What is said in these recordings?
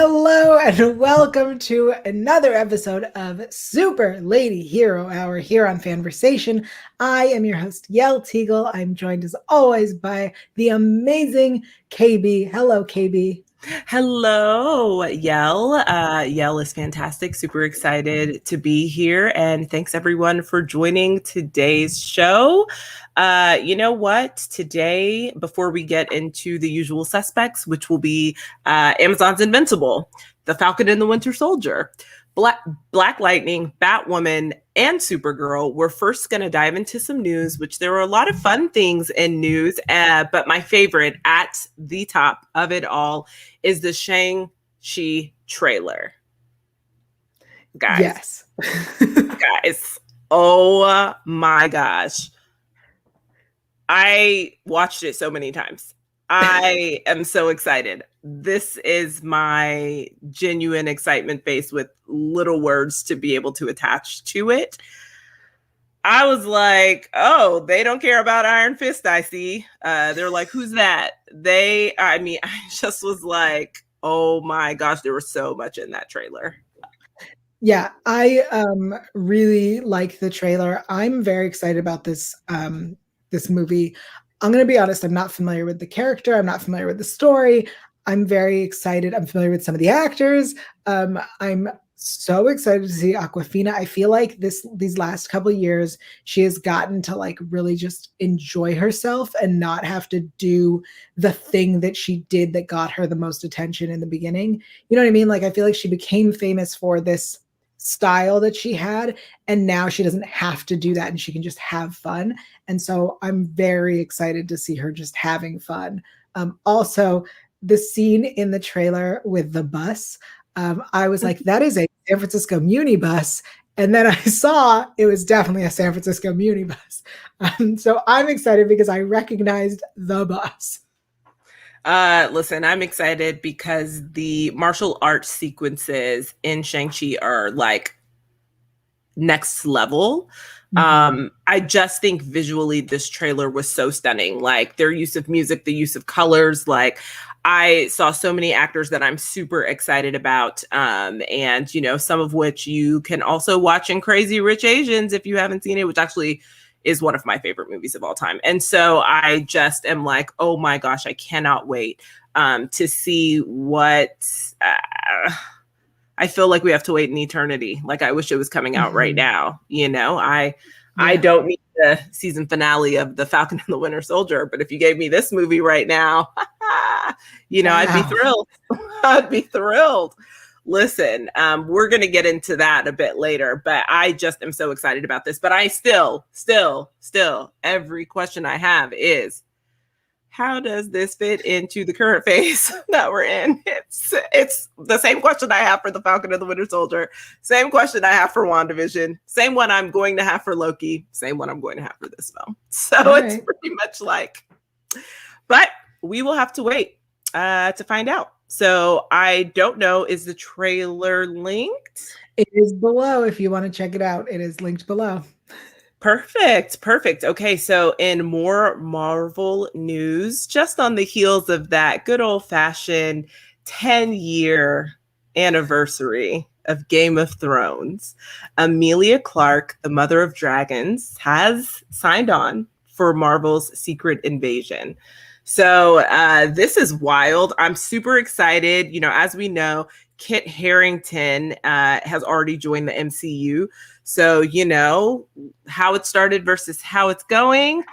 Hello and welcome to another episode of Super Lady Hero Hour here on Fanversation. I am your host, Yael Tygiel. I'm joined as always by the amazing Kay-B. Hello, Kay-B. Hello, Yael. Yael is fantastic. Super excited to be here. And thanks everyone for joining today's show. You know what? Today, before we get into the usual suspects, which will be Amazon's Invincible, the Falcon and the Winter Soldier, Black Lightning, Batwoman, and Supergirl, we're first going to dive into some news, which there were a lot of fun things in news. But my favorite at the top of it all is the Shang-Chi trailer. Guys. Guys. Oh my gosh. I watched it so many times. I am so excited. This is my genuine excitement face with little words to be able to attach to it. I was like, oh, they don't care about Iron Fist, I see. They're like, who's that? I just was like, oh my gosh, there was so much in that trailer. Yeah, I really like the trailer. I'm very excited about this movie. I'm going to be honest, I'm not familiar with the character. I'm not familiar with the story. I'm very excited. I'm familiar with some of the actors. I'm so excited to see Awkwafina. I feel like these last couple of years, she has gotten to like really just enjoy herself and not have to do the thing that she did that got her the most attention in the beginning. You know what I mean? Like, I feel like she became famous for this style that she had, and now she doesn't have to do that and she can just have fun. And so I'm very excited to see her just having fun. Also, the scene in the trailer with the bus, I was like, that is a San Francisco Muni bus. And then I saw it was definitely a San Francisco Muni bus. So I'm excited because I recognized the bus. Listen, I'm excited because the martial arts sequences in Shang-Chi are like next level. Mm-hmm. I just think visually this trailer was so stunning. Like their use of music, the use of colors, like I saw so many actors that I'm super excited about. And, you know, some of which you can also watch in Crazy Rich Asians if you haven't seen it, which actually is one of my favorite movies of all time. And so I just am like, oh my gosh, I cannot wait to see what I feel like we have to wait an eternity. Like I wish it was coming out right now. You know, I don't need the season finale of The Falcon and the Winter Soldier, but if you gave me this movie right now, you know, I'd be thrilled. I'd be thrilled. Listen, we're going to get into that a bit later, but I just am so excited about this. But I still, every question I have is, how does this fit into the current phase that we're in? It's the same question I have for The Falcon and the Winter Soldier, same question I have for WandaVision, same one I'm going to have for Loki, same one I'm going to have for this film. So it's pretty much like, but we will have to wait to find out. So I don't know, is the trailer linked? It is below if you want to check it out. It is linked below. Perfect. Okay, so in more Marvel news, just on the heels of that good old-fashioned 10-year anniversary of Game of Thrones, Emilia Clarke, the Mother of Dragons, has signed on for Marvel's Secret Invasion. So this is wild. I'm super excited. You know, as we know, Kit Harington has already joined the MCU. So, you know, how it started versus how it's going.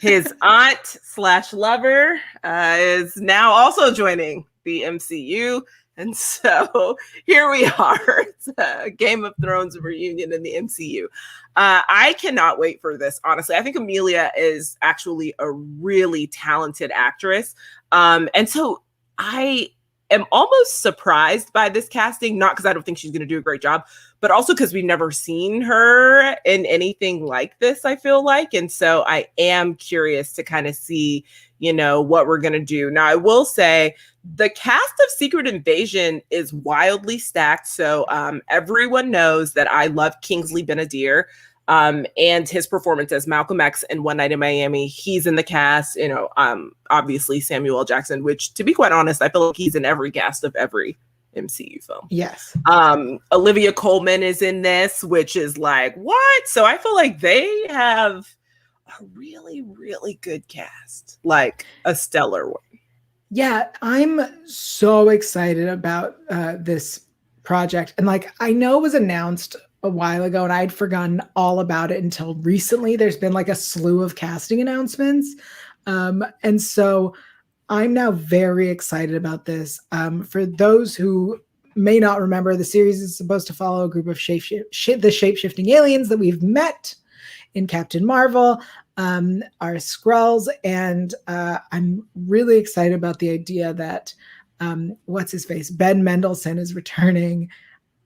His aunt/lover is now also joining the MCU. And so here we are. It's a Game of Thrones reunion in the MCU. I cannot wait for this, honestly. I think Emilia is actually a really talented actress. And so I am almost surprised by this casting, not because I don't think she's going to do a great job, but also because we've never seen her in anything like this, I feel like. And so I am curious to kind of see, you know, what we're going to do. Now, I will say the cast of Secret Invasion is wildly stacked. So everyone knows that I love Kingsley Benadir. And his performance as Malcolm X in One Night in Miami, he's in the cast, you know, obviously Samuel L. Jackson, which to be quite honest, I feel like he's in every cast of every MCU film. Yes. Olivia Colman is in this, which is like, what? So I feel like they have a really, really good cast, like a stellar one. Yeah, I'm so excited about this project. And like, I know it was announced a while ago and I'd forgotten all about it until recently. There's been like a slew of casting announcements. And so I'm now very excited about this. For those who may not remember, the series is supposed to follow a group of the shape-shifting aliens that we've met in Captain Marvel, are Skrulls, and I'm really excited about the idea that what's his face, Ben Mendelsohn, is returning.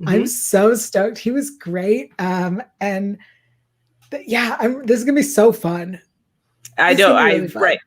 Mm-hmm. I'm so stoked. He was great, and yeah, this is gonna be so fun. I know, right.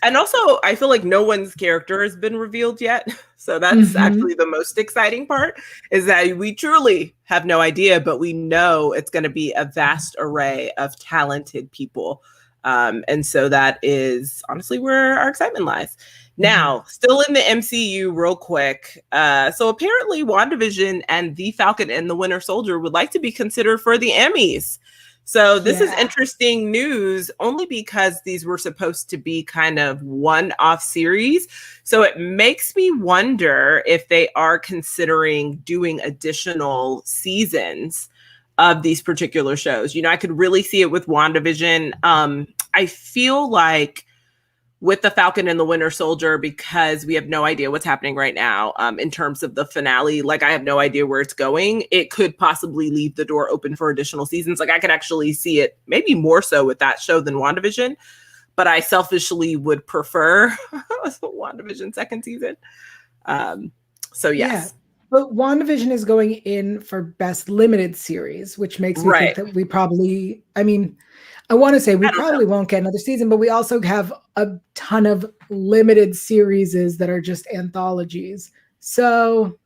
And also, I feel like no one's character has been revealed yet. So that's actually the most exciting part, is that we truly have no idea, but we know it's going to be a vast array of talented people. And so that is honestly where our excitement lies. Now, still in the MCU real quick. So apparently WandaVision and The Falcon and the Winter Soldier would like to be considered for the Emmys. So this is interesting news only because these were supposed to be kind of one-off series. So it makes me wonder if they are considering doing additional seasons of these particular shows. You know, I could really see it with WandaVision. I feel like with the Falcon and the Winter Soldier, because we have no idea what's happening right now in terms of the finale. Like, I have no idea where it's going. It could possibly leave the door open for additional seasons. Like, I could actually see it maybe more so with that show than WandaVision. But I selfishly would prefer WandaVision second season. So, yes. Yeah. But WandaVision is going in for Best Limited Series, which makes me think that we probably, I want to say we probably won't get another season, but we also have a ton of limited series that are just anthologies. So,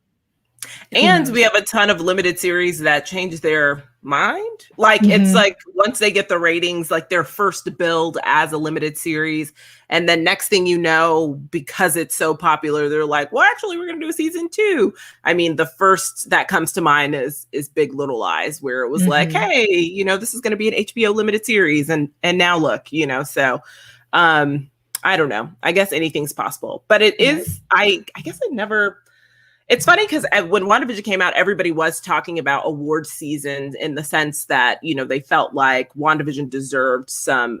and we have a ton of limited series that change their mind. Like, it's like once they get the ratings, like their first build as a limited series. And then next thing you know, because it's so popular, they're like, well, actually, we're going to do a season 2. I mean, the first that comes to mind is Big Little Lies, where it was like, hey, you know, this is going to be an HBO limited series. And now look, you know, so I don't know. I guess anything's possible. But it is, I guess I never... It's funny because when WandaVision came out, everybody was talking about award seasons in the sense that, you know, they felt like WandaVision deserved some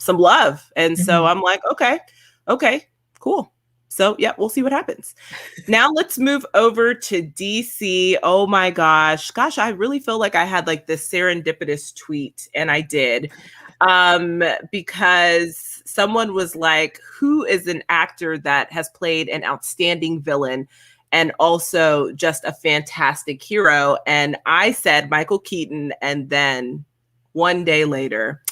love. And so I'm like, okay, cool. So, yeah, we'll see what happens. Now let's move over to DC. Oh, my gosh. I really feel like I had like this serendipitous tweet, and I did, because someone was like, who is an actor that has played an outstanding villain and also just a fantastic hero? And I said Michael Keaton. And then one day later,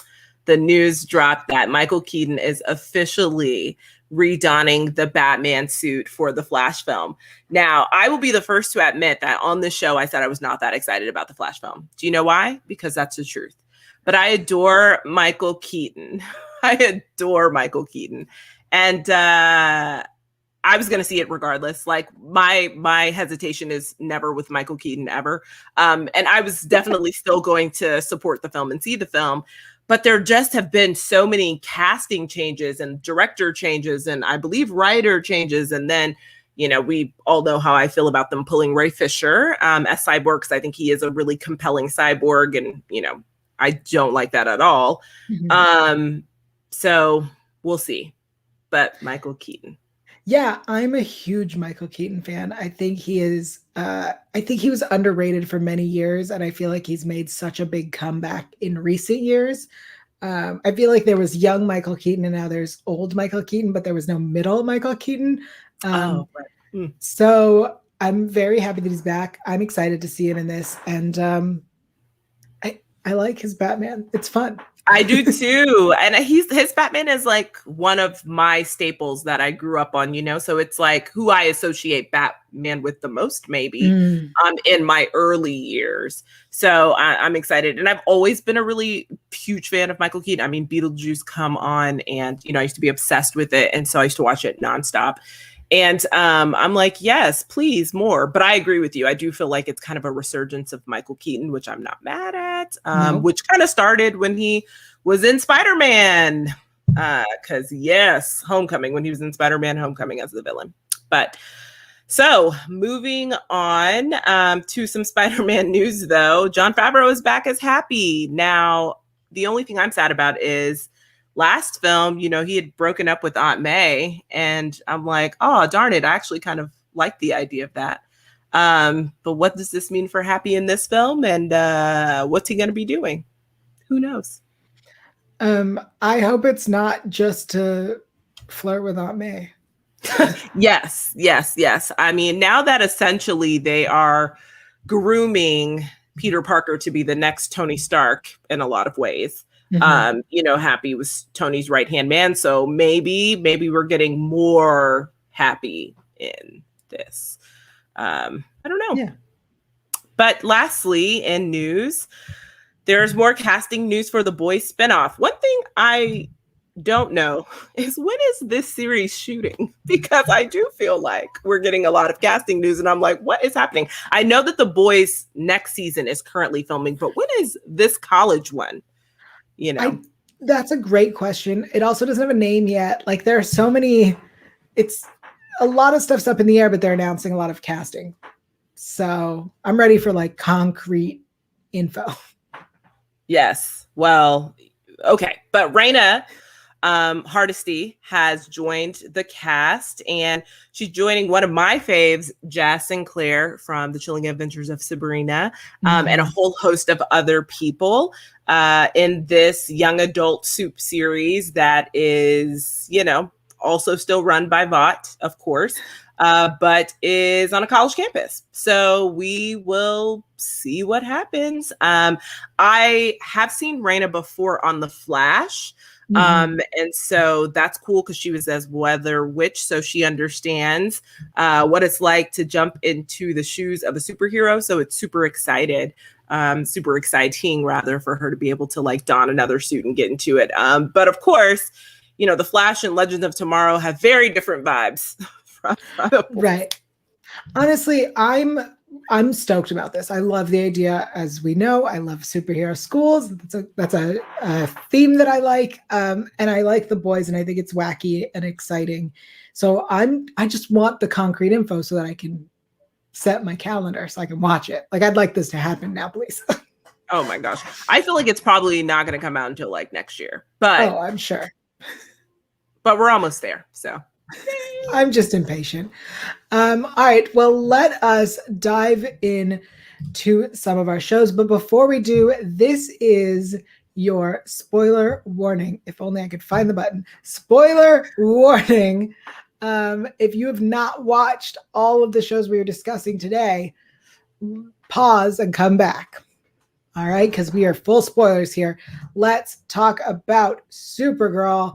the news dropped that Michael Keaton is officially redonning the Batman suit for the Flash film. Now, I will be the first to admit that on this show, I said I was not that excited about the Flash film. Do you know why? Because that's the truth. But I adore Michael Keaton. And I was going to see it regardless. Like, my hesitation is never with Michael Keaton ever. And I was definitely still going to support the film and see the film. But there just have been so many casting changes and director changes and I believe writer changes. And then, you know, we all know how I feel about them pulling Ray Fisher as Cyborg, because I think he is a really compelling cyborg. And, you know, I don't like that at all. So we'll see. But Michael Keaton. Yeah, I'm a huge Michael Keaton fan. I think he is, I think he was underrated for many years, and I feel like he's made such a big comeback in recent years. I feel like there was young Michael Keaton and now there's old Michael Keaton, but there was no middle Michael Keaton. So I'm very happy that he's back. I'm excited to see him in this. And I like his Batman. It's fun. I do too. And his Batman is like one of my staples that I grew up on, you know, so it's like who I associate Batman with the most, maybe in my early years. So I'm excited. And I've always been a really huge fan of Michael Keaton. I mean, Beetlejuice come on, and, you know, I used to be obsessed with it. And so I used to watch it nonstop. And I'm like, yes, please, more. But I agree with you. I do feel like it's kind of a resurgence of Michael Keaton, which I'm not mad at, which kind of started when he was in Spider-Man. Because, yes, Homecoming, when he was in Spider-Man Homecoming as the villain. But so moving on to some Spider-Man news, though. Jon Favreau is back as Happy. Now, the only thing I'm sad about is last film, he had broken up with Aunt May, and I'm like, oh, darn it. I actually kind of like the idea of that. But what does this mean for Happy in this film? And what's he going to be doing? Who knows? I hope it's not just to flirt with Aunt May. Yes. I mean, now that essentially they are grooming Peter Parker to be the next Tony Stark in a lot of ways. Happy was Tony's right-hand man. So maybe we're getting more Happy in this. I don't know. Yeah. But lastly, in news, there's more casting news for The Boys spinoff. One thing I don't know is, when is this series shooting? Because I do feel like we're getting a lot of casting news, and I'm like, what is happening? I know that The Boys next season is currently filming, but when is this college one? That's a great question. It also doesn't have a name yet. Like, there are so many, it's a lot of stuff's up in the air, but they're announcing a lot of casting. So I'm ready for like concrete info. Yes. Well, okay. But Raina Hardesty has joined the cast, and she's joining one of my faves, Jazz Sinclair from The Chilling Adventures of Sabrina, and a whole host of other people in this young adult soup series that is, also still run by Vought, of course, but is on a college campus. So we will see what happens. I have seen Raina before on The Flash. And so that's cool, because she was as Weather Witch, so she understands what it's like to jump into the shoes of a superhero. So it's super exciting rather, for her to be able to like don another suit and get into it. But of course, The Flash and Legends of Tomorrow have very different vibes from right. Honestly, I'm stoked about this. I love the idea. As we know, I love superhero schools. That's a theme that I like. And I like The Boys, and I think it's wacky and exciting. So I just want the concrete info so that I can set my calendar so I can watch it. Like, I'd like this to happen now, please. Oh my gosh. I feel like it's probably not going to come out until like next year, but I'm sure. But we're almost there. So I'm just impatient. All right. Well, let us dive in to some of our shows. But before we do, this is your spoiler warning. If only I could find the button. Spoiler warning. If you have not watched all of the shows we are discussing today, pause and come back. All right, because we are full spoilers here. Let's talk about Supergirl.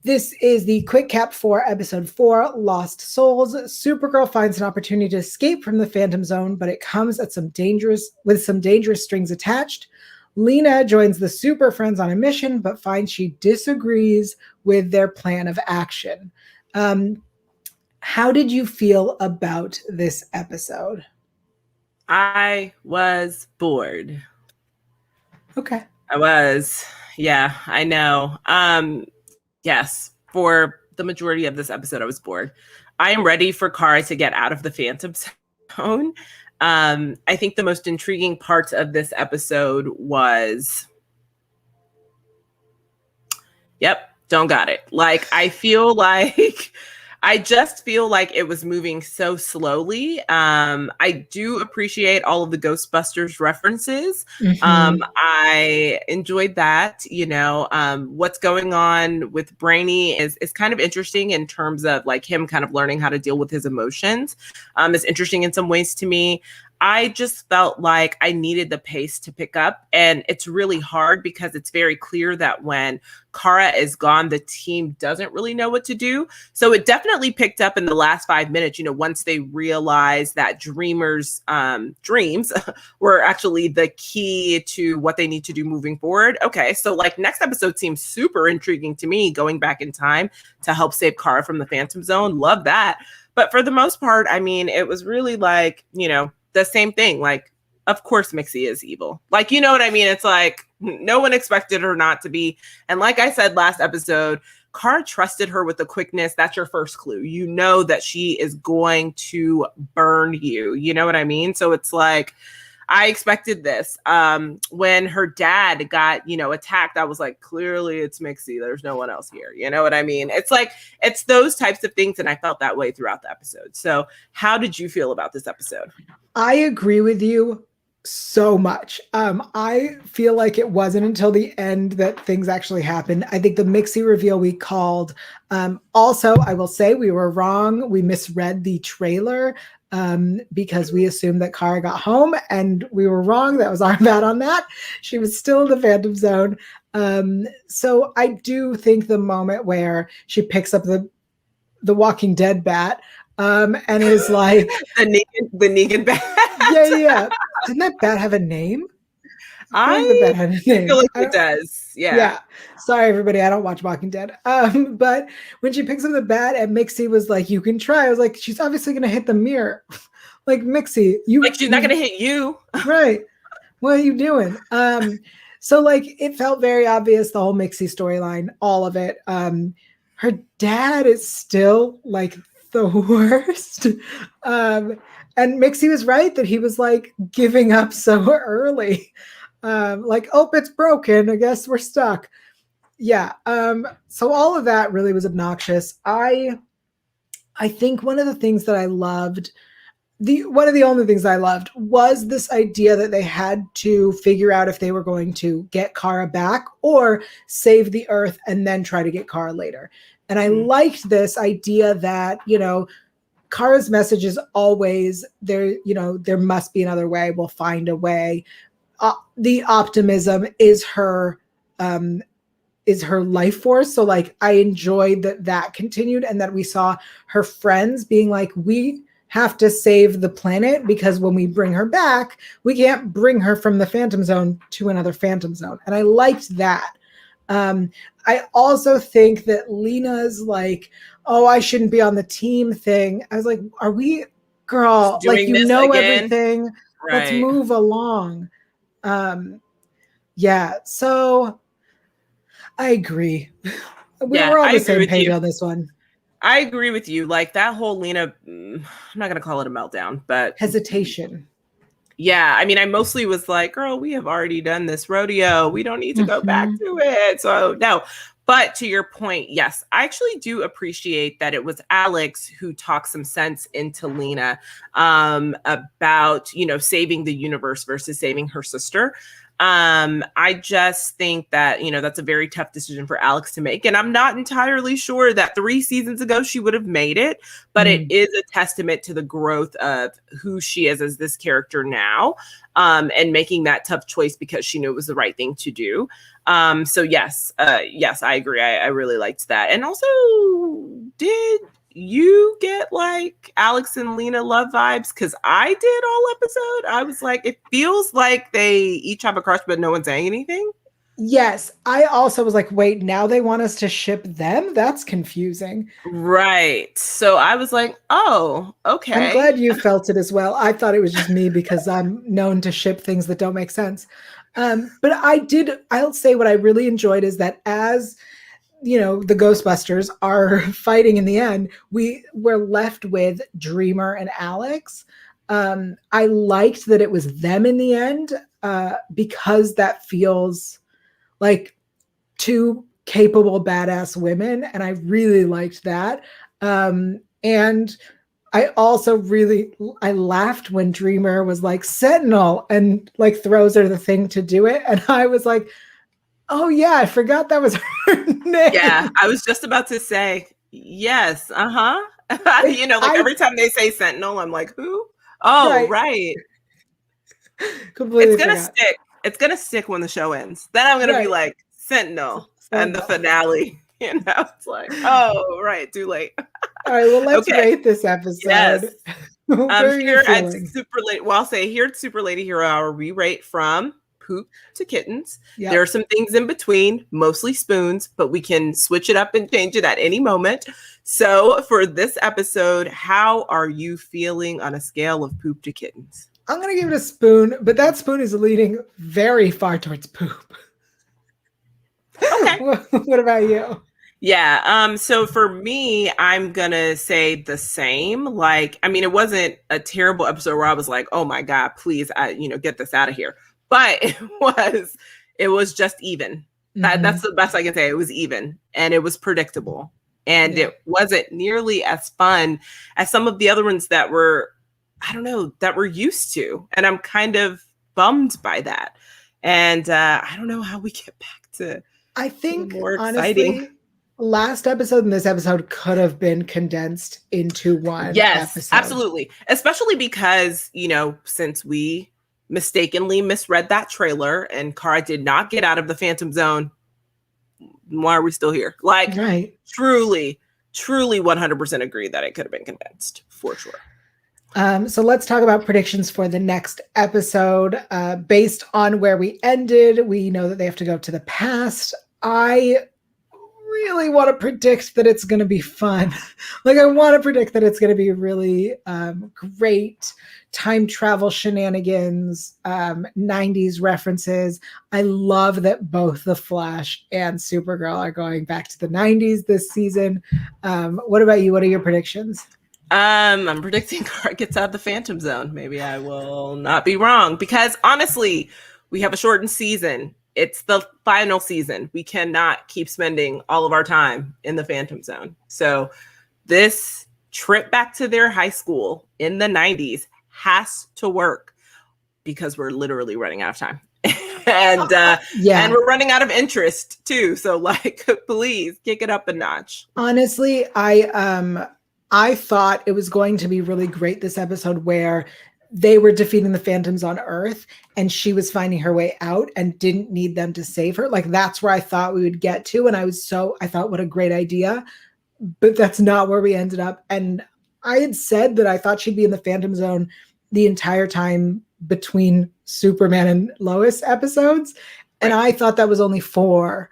This is the quick cap for episode 4, Lost Souls. Supergirl finds an opportunity to escape from the Phantom Zone, but it comes at some dangerous strings attached. Lena joins the Super Friends on a mission, but finds she disagrees with their plan of action. How did you feel about this episode? I was bored. Okay. I was. Yeah, I know. Yes, for the majority of this episode, I was bored. I am ready for Kara to get out of the Phantom Zone. I think the most intriguing parts of this episode was, don't got it. Like, I just feel like it was moving so slowly. I do appreciate all of the Ghostbusters references. I enjoyed that. What's going on with Brainy is kind of interesting in terms of like him kind of learning how to deal with his emotions. It's interesting in some ways to me. I just felt like I needed the pace to pick up. And it's really hard because it's very clear that when Kara is gone, the team doesn't really know what to do. So it definitely picked up in the last 5 minutes, once they realized that Dreamer's dreams were actually the key to what they need to do moving forward. Okay, so like next episode seems super intriguing to me, going back in time to help save Kara from the Phantom Zone. Love that. But for the most part, I mean, it was really like, the same thing. Like, of course, Mixie is evil. Like, you know what I mean? It's like no one expected her not to be. And like I said last episode, Kara trusted her with the quickness. That's your first clue. You know that she is going to burn you. You know what I mean? So it's like, I expected this. When her dad got, attacked, I was like, clearly it's Mixie. There's no one else here. You know what I mean? It's like, it's those types of things. And I felt that way throughout the episode. So how did you feel about this episode? I agree with you so much. I feel like it wasn't until the end that things actually happened. I think the Mixie reveal we called. Also, I will say we were wrong. We misread the trailer because we assumed that Kara got home, and we were wrong. That was our bad on that. She was still in the Phantom Zone. So I do think the moment where she picks up the Walking Dead bat and is like the Negan bat. Yeah. Didn't that bat have a name? I the bat had a name. feel like it does. Yeah. Sorry, everybody. I don't watch Walking Dead. But when she picks up the bat and Mixie was like, "You can try," I was like, "She's obviously gonna hit the mirror." Like, Mixie, she's not gonna hit you, right? What are you doing? So like it felt very obvious, the whole Mixie storyline, all of it. Her dad is still like the worst. And Mixie was right that he was like giving up so early. Like, oh, it's broken. I guess we're stuck. Yeah. So all of that really was obnoxious. I think one of the things that I loved, one of the only things I loved was this idea that they had to figure out if they were going to get Kara back or save the Earth and then try to get Kara later. And I liked this idea that, Kara's message is always there, there must be another way. We'll find a way. The optimism is her life force. So like, I enjoyed that continued, and that we saw her friends being like, we have to save the planet, because when we bring her back, we can't bring her from the Phantom Zone to another Phantom Zone. And I liked that. I also think that Lena's like, oh, I shouldn't be on the team thing. I was like, are we, girl, like, everything. Right. Let's move along. Yeah. So I agree. We're on the same page on this one. I agree with you. Like that whole Lena, I'm not going to call it a meltdown, but hesitation. Yeah. I mean, I mostly was like, girl, we have already done this rodeo. We don't need to go back to it. So no. But to your point, yes, I actually do appreciate that it was Alex who talked some sense into Lena about, saving the universe versus saving her sister. I just think that, that's a very tough decision for Alex to make. And I'm not entirely sure that 3 seasons ago she would have made it, but it is a testament to the growth of who she is as this character now, and making that tough choice because she knew it was the right thing to do. So yes, I agree. I really liked that. And also, did you get like Alex and Lena love vibes? Because I did all episode. I was like, it feels like they each have a crush, but no one's saying anything. Yes. I also was like, wait, now they want us to ship them? That's confusing. Right. So I was like, oh, okay. I'm glad you felt it as well. I thought it was just me because I'm known to ship things that don't make sense. But I'll say what I really enjoyed is that as the Ghostbusters are fighting in the end, we were left with Dreamer and Alex. I liked that it was them in the end, because that feels like 2 capable, badass women. And I really liked that. And I also I laughed when Dreamer was like, Sentinel, and like throws her the thing to do it. And I was like, oh yeah, I forgot that was her name. Yeah, I was just about to say, yes, every time they say Sentinel, I'm like, who? Oh, right. Completely It's gonna forgot. stick. It's gonna stick when the show ends. Then I'm gonna be Right. like Sentinel and the Sentinel. finale. It's like, oh right, too late. All right, well, let's Okay. rate this Yes. episode. Where are you Here at feeling? Super Late, well, I'll say here at Super Lady Hero Hour, we rate from poop to kittens. Yep. There are some things in between, mostly spoons, but we can switch it up and change it at any moment. So for this episode, how are you feeling on a scale of poop to kittens? I'm going to give it a spoon, but that spoon is leading very far towards poop. Okay. What about you? Yeah. So for me, I'm gonna say the same. Like, I mean, it wasn't a terrible episode where I was like, "Oh my god, please, get this out of here." But it was just even. That's the best I can say. It was even, and it was predictable, and it wasn't nearly as fun as some of the other ones that were, I don't know, that we're used to, and I'm kind of bummed by that. And I don't know how we get back to. I think more exciting. Honestly, last episode and this episode could have been condensed into one episode. Absolutely. Especially because, since we mistakenly misread that trailer and Kara did not get out of the Phantom Zone, why are we still here? Like, right. truly 100% agree that it could have been condensed for sure. So let's talk about predictions for the next episode. Based on where we ended, we know that they have to go to the past. I really want to predict that it's going to be fun. Like, I want to predict that it's going to be really great time travel shenanigans, 90s references. I love that both The Flash and Supergirl are going back to the 90s this season. What about you? What are your predictions? I'm predicting Kara gets out of the Phantom Zone. Maybe I will not be wrong, because honestly, we have a shortened season. It's the final season. We cannot keep spending all of our time in the Phantom Zone. So this trip back to their high school in the 90s has to work, because we're literally running out of time. and we're running out of interest too. So like, please kick it up a notch. Honestly, I thought it was going to be really great this episode where they were defeating the Phantoms on Earth and she was finding her way out and didn't need them to save her. Like, that's where I thought we would get to. And I thought, what a great idea. But that's not where we ended up. And I had said that I thought she'd be in the Phantom Zone the entire time between Superman and Lois episodes. And I thought that was only 4,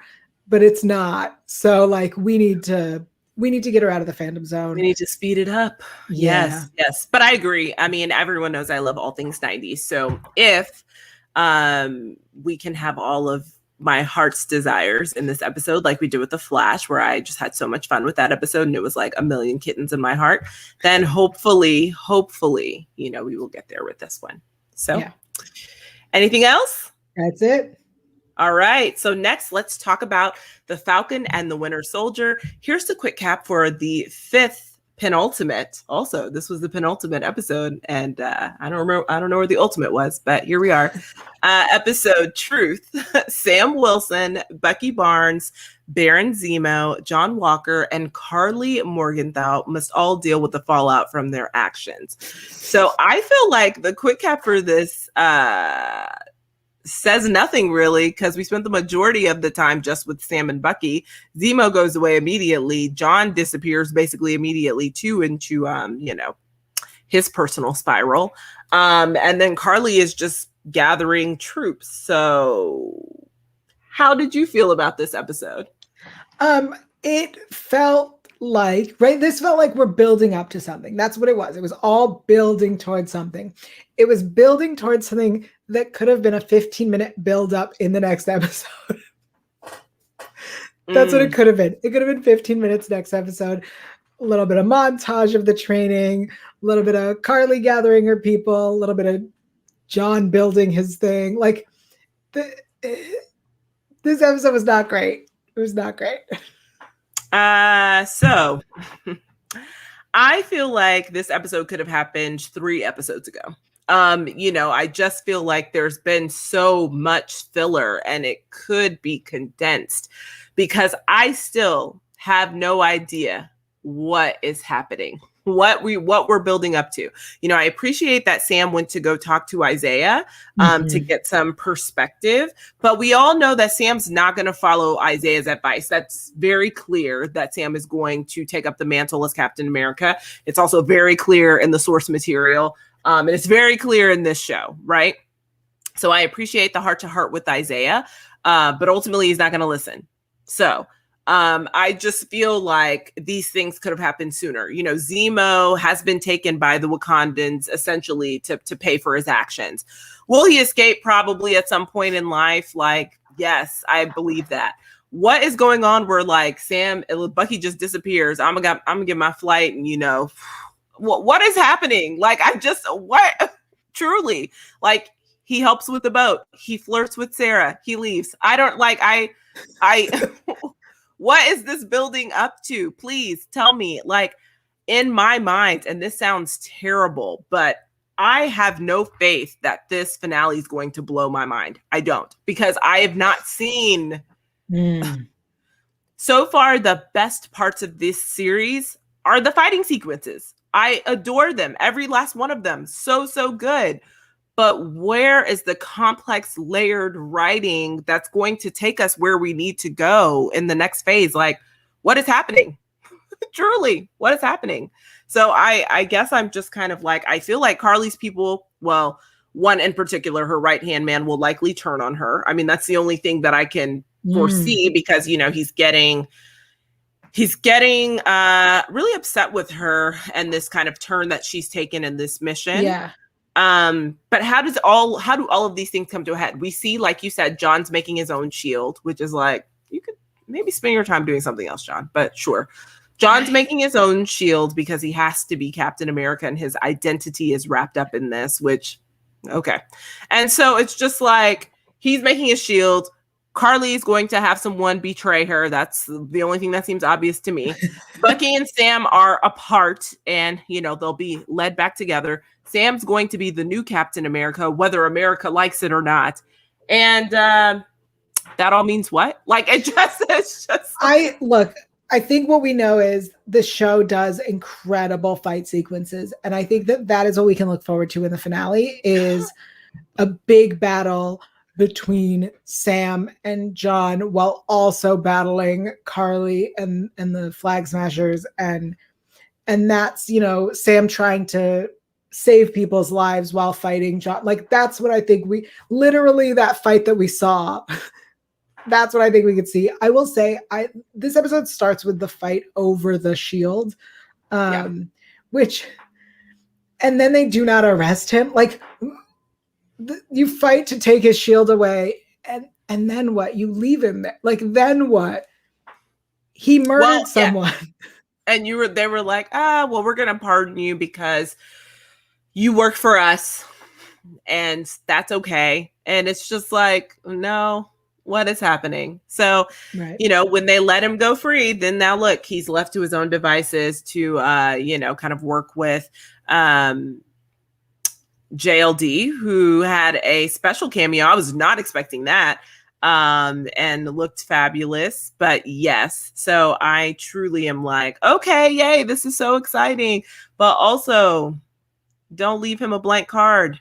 but it's not. So like, we need to get her out of the Phantom Zone. We need to speed it up. Yeah. Yes. But I agree. I mean, everyone knows I love all things 90s. So if we can have all of my heart's desires in this episode, like we did with The Flash, where I just had so much fun with that episode and it was like a million kittens in my heart, then hopefully, we will get there with this one. So anything else? That's it. All right. So next, let's talk about the Falcon and the Winter Soldier. Here's the quick cap for the 5th penultimate. Also, this was the penultimate episode, and I don't know where the ultimate was, but here we are. Episode Truth. Sam Wilson, Bucky Barnes, Baron Zemo, John Walker, and Carly Morgenthau must all deal with the fallout from their actions. So I feel like the quick cap for this says nothing really, because we spent the majority of the time just with Sam and Bucky. Zemo goes away immediately. John disappears basically immediately too, into his personal spiral. And then Carly is just gathering troops. So how did you feel about this episode? It felt like, this felt like we're building up to something. That's what it was. It was all building towards something. It was building towards something that could have been a 15-minute build up in the next episode. That's what it could have been. It could have been 15 minutes next episode. A little bit of montage of the training, a little bit of Carly gathering her people, a little bit of John building his thing. Like, this episode was not great. It was not great. So I feel like this episode could have happened 3 episodes ago. I just feel like there's been so much filler and it could be condensed, because I still have no idea what is happening what we're building up to. I appreciate that Sam went to go talk to Isaiah to get some perspective, but we all know that Sam's not going to follow Isaiah's advice. That's very clear that Sam is going to take up the mantle as Captain America. It's also very clear in the source material, and it's very clear in this show, right? So I appreciate the heart-to-heart with Isaiah, but ultimately he's not going to listen. So I just feel like these things could have happened sooner. Zemo has been taken by the Wakandans essentially to pay for his actions. Will he escape? Probably at some point in life. Like, yes, I believe that. What is going on where like Bucky just disappears? I'm gonna get my flight, and what is happening? Like, truly, like, he helps with the boat. He flirts with Sarah. He leaves. I don't like, I what is this building up to? Please tell me. Like, in my mind, and this sounds terrible, but I have no faith that this finale is going to blow my mind. I don't, because I have not seen so far. The best parts of this series are the fighting sequences. I adore them. Every last one of them. So good. But where is the complex layered writing that's going to take us where we need to go in the next phase? Like, what is happening? Truly, what is happening? So I guess I'm just kind of like, I feel like Carly's people, well, one in particular, her right-hand man will likely turn on her. I mean, that's the only thing that I can foresee, because, he's getting really upset with her and this kind of turn that she's taken in this mission. Yeah. But how do all of these things come to a head? We see, like you said, John's making his own shield, which is like, you could maybe spend your time doing something else, John, but sure. John's making his own shield because he has to be Captain America and his identity is wrapped up in this, which, okay. And so it's just like, he's making his shield. Carly's going to have someone betray her. That's the only thing that seems obvious to me. Bucky and Sam are apart, and, they'll be led back together. Sam's going to be the new Captain America, whether America likes it or not. And that all means what? Like, it's just. I think what we know is the show does incredible fight sequences. And I think that is what we can look forward to in the finale, is a big battle between Sam and John while also battling Carly and the Flag Smashers. And that's, Sam trying to save people's lives while fighting John. Like, that's what I think that fight that we saw, that's what I think we could see. I will say, this episode starts with the fight over the shield, which, and then they do not arrest him. Like, you fight to take his shield away, and then what? You leave him there. Like, then what? He murdered someone. Yeah. And they were like, we're gonna pardon you because you work for us, and that's okay. And it's just like, no, what is happening? So, right. When they let him go free, then now look, he's left to his own devices to, kind of work with JLD, who had a special cameo. I was not expecting that, and looked fabulous. But yes, so I truly am like, okay, yay, this is so exciting. But also, don't leave him a blank card.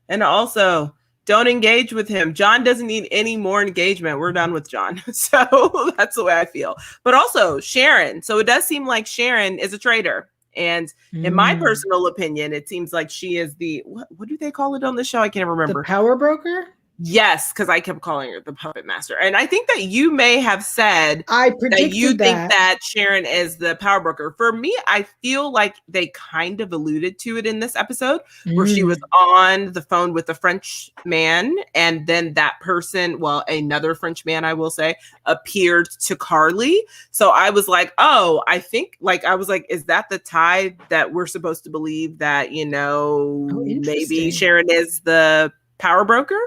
And also, don't engage with him. John doesn't need any more engagement. We're done with John. So that's the way I feel. But also, Sharon. So it does seem like Sharon is a traitor. And in my personal opinion, it seems like she is the, what do they call it on the show? I can't remember. The power broker? Yes, because I kept calling her the puppet master. And I think that you may have said that you think that Sharon is the power broker. For me, I feel like they kind of alluded to it in this episode where she was on the phone with a French man. And then that person, another French man, I will say, appeared to Carly. So I was like, is that the tie that we're supposed to believe that, maybe Sharon is the power broker?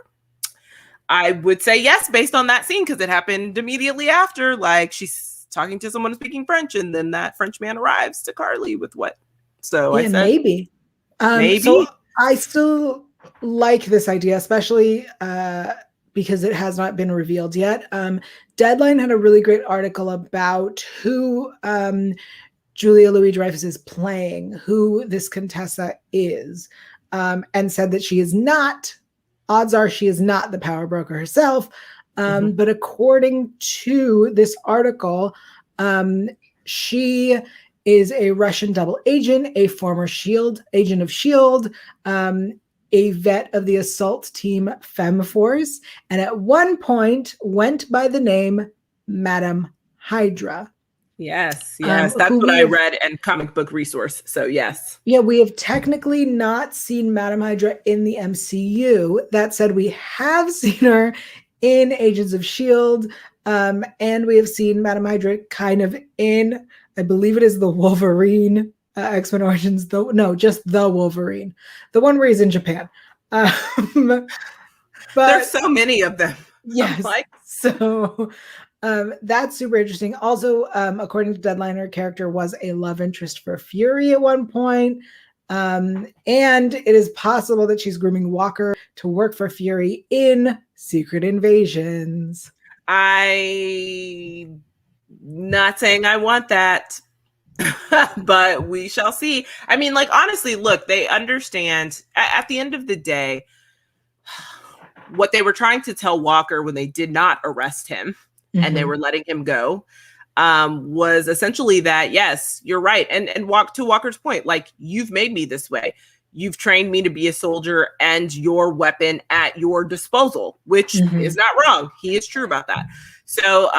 I would say yes, based on that scene, because it happened immediately after. Like, she's talking to someone speaking French, and then that French man arrives to Carly with what? So I said, maybe. Maybe. So I still like this idea, especially because it has not been revealed yet. Deadline had a really great article about who Julia Louis-Dreyfus is playing, who this Contessa is, and said that she is not, odds are she is not the power broker herself. But according to this article, she is a Russian double agent, a former agent of S.H.I.E.L.D., a vet of the assault team FemForce, and at one point went by the name Madame Hydra. Yes, that's what I read in Comic Book Resource. So yes. Yeah, we have technically not seen Madame Hydra in the MCU. That said, we have seen her in Agents of S.H.I.E.L.D., and we have seen Madame Hydra kind of in, I believe it is the Wolverine X-Men Origins, just the Wolverine, the one where he's in Japan. But there's so many of them. Yes. So that's super interesting. Also, according to Deadline, her character was a love interest for Fury at one point. And it is possible that she's grooming Walker to work for Fury in Secret Invasions. I'm not saying I want that. But we shall see. I mean, like, honestly, look, they understand at the end of the day what they were trying to tell Walker when they did not arrest him and they were letting him go, was essentially that, yes, you're right. And to Walker's point, like, you've made me this way. You've trained me to be a soldier and your weapon at your disposal, which is not wrong. He is true about that. So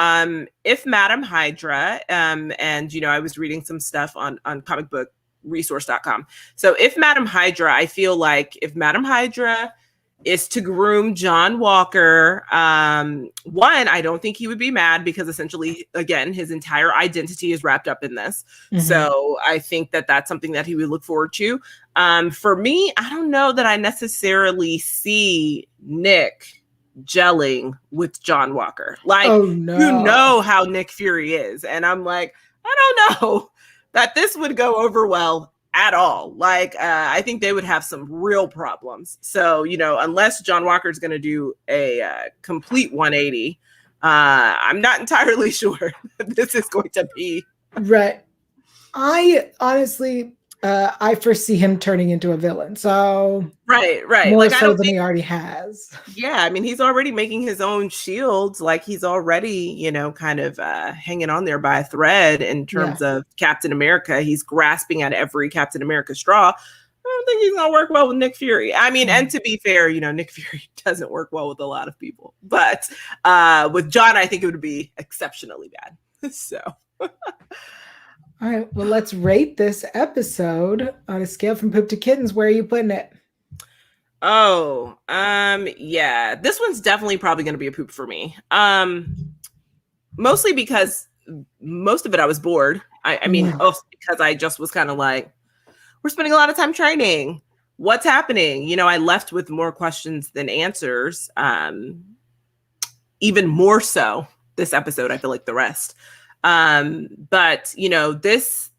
if Madame Hydra, and, I was reading some stuff on comicbookresource.com. So if Madame Hydra, I feel like if Madame Hydra is to groom John Walker, one, I don't think he would be mad because essentially, again, his entire identity is wrapped up in this. So I think that that's something that he would look forward to. For me, I don't know that I necessarily see Nick gelling with John Walker. Like, you know how Nick Fury is. And I'm like, I don't know that this would go over well at all. Like, I think they would have some real problems. So, unless John Walker is going to do a complete 180, I'm not entirely sure this is going to be. Right. I honestly, I foresee him turning into a villain. So right. More like, so than he already has. Yeah, I mean, he's already making his own shields. Like, he's already, kind of hanging on there by a thread in terms of Captain America. He's grasping at every Captain America straw. I don't think he's gonna work well with Nick Fury. I mean, and to be fair, Nick Fury doesn't work well with a lot of people. But with John, I think it would be exceptionally bad. So. All right, well, let's rate this episode on a scale from poop to kittens. Where are you putting it? Oh, yeah, this one's definitely probably going to be a poop for me. Mostly because most of it I was bored. I mean, also because I just was kind of like, we're spending a lot of time training. What's happening? I left with more questions than answers. Even more so this episode, I feel like the rest. But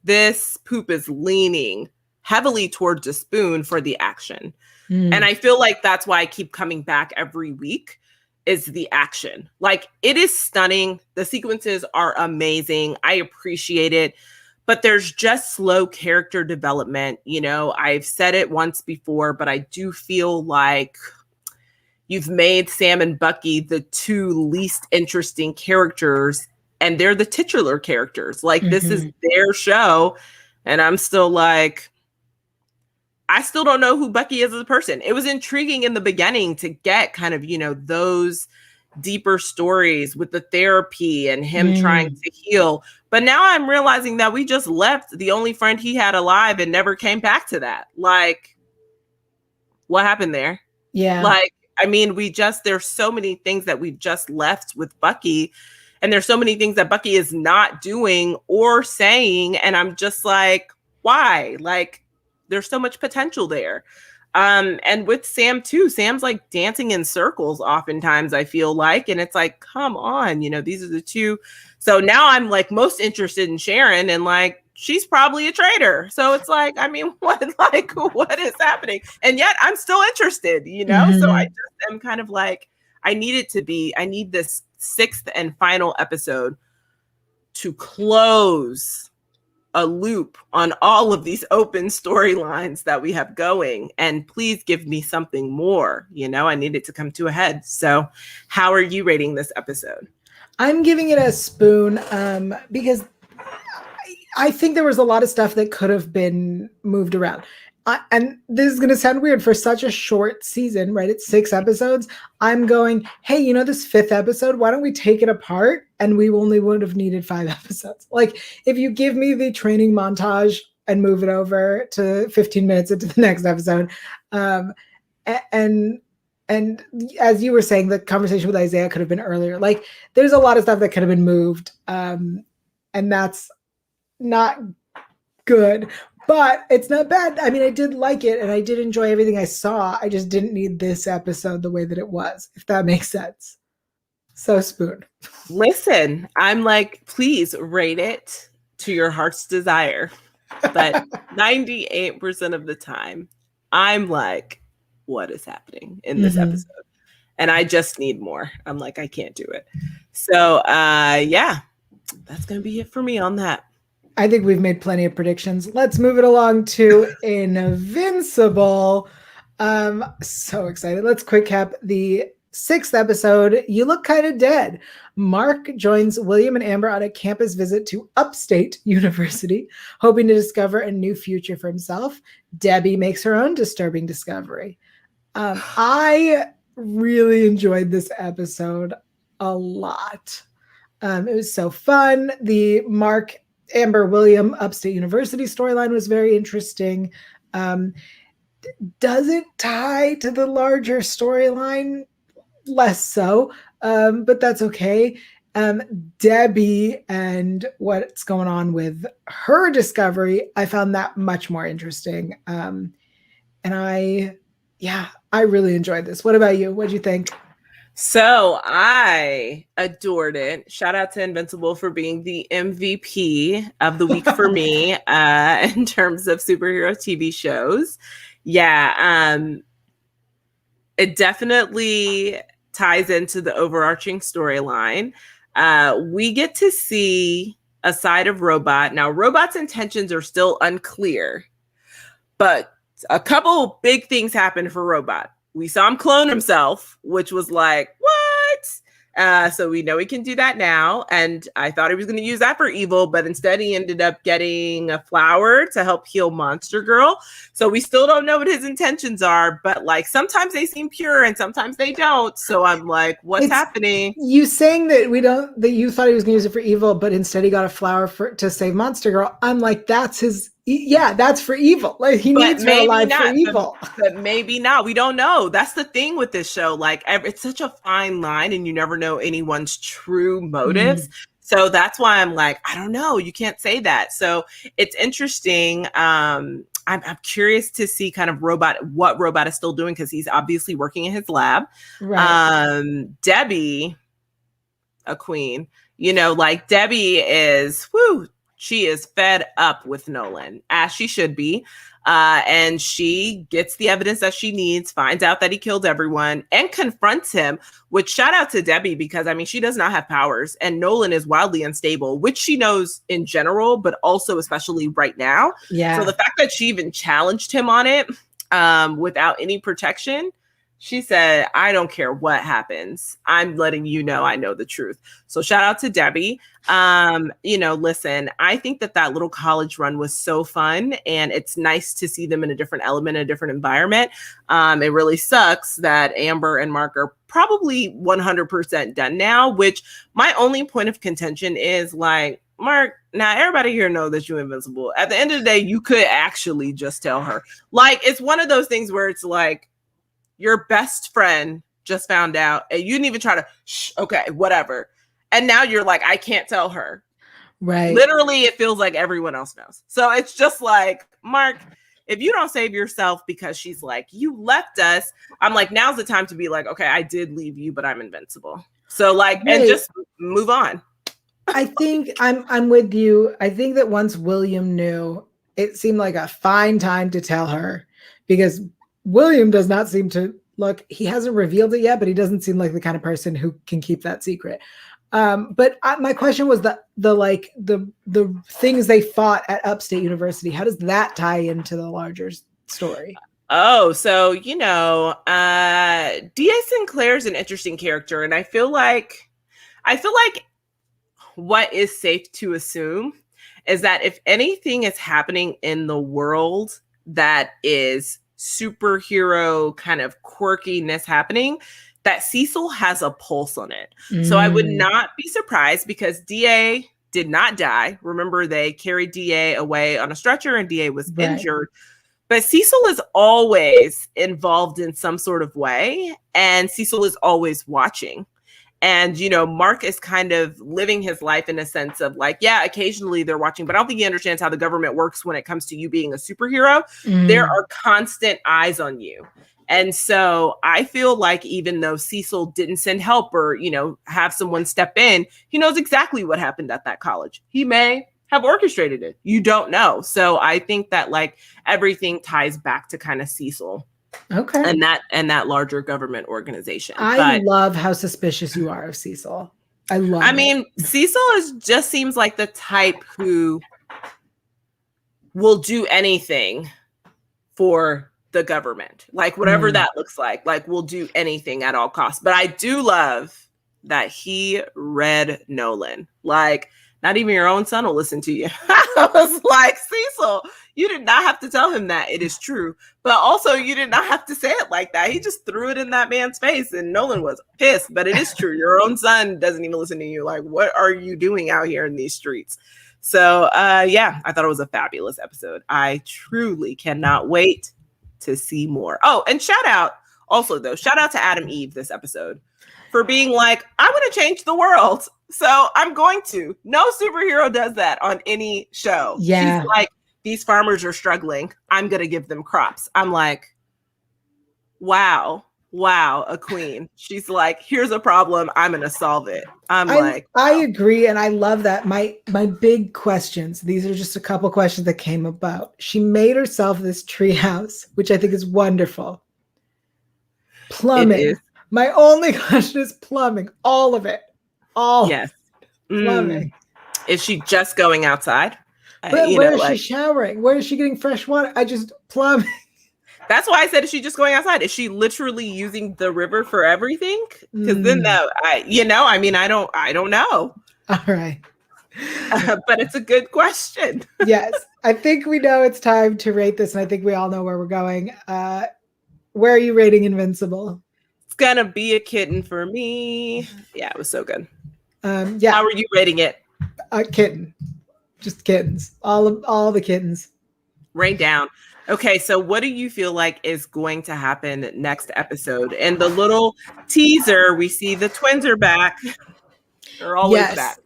this poop is leaning heavily towards a spoon for the action. And I feel like that's why I keep coming back every week, is the action. Like, it is stunning. The sequences are amazing. I appreciate it, but there's just slow character development. I've said it once before, but I do feel like you've made Sam and Bucky the two least interesting characters, and they're the titular characters. Like, this is their show. And I'm still like, I still don't know who Bucky is as a person. It was intriguing in the beginning to get kind of, those deeper stories with the therapy and him trying to heal. But now I'm realizing that we just left the only friend he had alive and never came back to that. Like, what happened there? Yeah. Like, I mean, there's so many things that we've just left with Bucky. And there's so many things that Bucky is not doing or saying. And I'm just like, why? Like, there's so much potential there. And with Sam too, Sam's like dancing in circles oftentimes, I feel like. And it's like, come on, these are the two. So now I'm like most interested in Sharon, and like, she's probably a traitor. So it's like, I mean, what is happening? And yet I'm still interested, So I just am kind of like, I need this 6th and final episode to close a loop on all of these open storylines that we have going, and please give me something more. I need it to come to a head. So how are you rating this episode? I'm giving it a spoon because I think there was a lot of stuff that could have been moved around. And this is going to sound weird for such a short season, right? It's 6 episodes. I'm going, hey, this 5th episode, why don't we take it apart? And we only would have needed 5 episodes. Like, if you give me the training montage and move it over to 15 minutes into the next episode. And as you were saying, the conversation with Isaiah could have been earlier. Like, there's a lot of stuff that could have been moved. And that's not good. But it's not bad. I mean, I did like it, and I did enjoy everything I saw. I just didn't need this episode the way that it was, if that makes sense. So, spoon. Listen, I'm like, please rate it to your heart's desire. But 98% of the time, I'm like, what is happening in this episode? And I just need more. I'm like, I can't do it. So, yeah, that's going to be it for me on that. I think we've made plenty of predictions. Let's move it along to Invincible. So excited. Let's quick cap the 6th episode. You Look Kind of Dead. Mark joins William and Amber on a campus visit to Upstate University, hoping to discover a new future for himself. Debbie makes her own disturbing discovery. I really enjoyed this episode a lot. It was so fun. The Mark, Amber, William, Upstate University storyline was very interesting. Doesn't tie to the larger storyline, less so, but that's okay. Debbie and what's going on with her discovery, I found that much more interesting. And I really enjoyed this. What about you? What'd you think? So I adored it. Shout out to Invincible for being the MVP of the week for me in terms of superhero TV shows. Yeah, it definitely ties into the overarching storyline. We get to see a side of Robot. Now, Robot's intentions are still unclear, but a couple big things happened for Robot. We saw him clone himself, which was like, what? So we know he can do that now. And I thought he was going to use that for evil, but instead he ended up getting a flower to help heal Monster Girl. So we still don't know what his intentions are, but like sometimes they seem pure and sometimes they don't. So I'm like, what's happening? You saying that that you thought he was going to use it for evil, but instead he got a flower to save Monster Girl. I'm like, that's for evil. Like he needs her alive for evil. But maybe not. We don't know. That's the thing with this show. Like it's such a fine line and you never know anyone's true motives. So that's why I'm like, I don't know. You can't say that. So it's interesting. I'm curious to see kind of what Robot is still doing because he's obviously working in his lab. Right. Debbie, a queen, like Debbie is, she is fed up with Nolan, as she should be. And she gets the evidence that she needs, finds out that he killed everyone, and confronts him, which shout out to Debbie, because, I mean, she does not have powers, and Nolan is wildly unstable, which she knows in general, but also especially right now. Yeah. So the fact that she even challenged him on it without any protection, she said, I don't care what happens. I'm letting you know I know the truth. So shout out to Debbie. Listen, I think that little college run was so fun, and it's nice to see them in a different element, a different environment. It really sucks that Amber and Mark are probably 100% done now, which my only point of contention is like, Mark, now everybody here knows that you're invincible. At the end of the day, you could actually just tell her. Like, it's one of those things where it's like, your best friend just found out and you didn't even try to, okay, whatever. And now you're like, I can't tell her. Right. Literally, it feels like everyone else knows. So it's just like, Mark, if you don't save yourself because she's like, you left us, I'm like, now's the time to be like, okay, I did leave you, but I'm invincible. So like, and just move on. I think I'm with you. I think that once William knew, it seemed like a fine time to tell her, because William does not seem to he hasn't revealed it yet, but he doesn't seem like the kind of person who can keep that secret. But my question was the things they fought at Upstate University. How does that tie into the larger story? Oh, so D.A. Sinclair's an interesting character, and I feel like what is safe to assume is that if anything is happening in the world that is superhero kind of quirkiness happening, that Cecil has a pulse on it. So I would not be surprised, because DA did not die. Remember, they carried DA away on a stretcher and DA was injured. But Cecil is always involved in some sort of way, and Cecil is always watching. And, Mark is kind of living his life in a sense of like, yeah, occasionally they're watching, but I don't think he understands how the government works when it comes to you being a superhero. There are constant eyes on you. And so I feel like even though Cecil didn't send help or, have someone step in, he knows exactly what happened at that college. He may have orchestrated it. You don't know. So I think that like everything ties back to kind of Cecil. Okay. And that larger government organization. I love how suspicious you are of Cecil. I mean, Cecil just seems like the type who will do anything for the government. Like whatever that looks like will do anything at all costs. But I do love that he read Nolan. Like, not even your own son will listen to you. I was like, Cecil, you did not have to tell him that. It is true. But also, you did not have to say it like that. He just threw it in that man's face, and Nolan was pissed. But it is true. Your own son doesn't even listen to you. Like, what are you doing out here in these streets? So, yeah, I thought it was a fabulous episode. I truly cannot wait to see more. Oh, and shout out to Adam Eve this episode for being like, I want to change the world. So I'm going to. No superhero does that on any show. Yeah. She's like, these farmers are struggling. I'm going to give them crops. I'm like, wow, a queen. She's like, here's a problem. I'm going to solve it. I agree. And I love that. My big questions, these are just a couple questions that came about. She made herself this treehouse, which I think is wonderful. Plumbing. My only question is plumbing. All of it. Yes. Plumbing. Is she just going outside? But where is she showering? Where is she getting fresh water? Plumbing. That's why I said, is she just going outside? Is she literally using the river for everything? Because then I don't know. All right. But it's a good question. Yes. I think we know it's time to rate this, and I think we all know where we're going. Where are you rating Invincible? It's gonna be a kitten for me. Yeah, it was so good. Yeah. How are you rating it? Kitten. Just kittens. All the kittens. Rain down. Okay, so what do you feel like is going to happen next episode? And the little teaser, we see the twins are back. They're always back.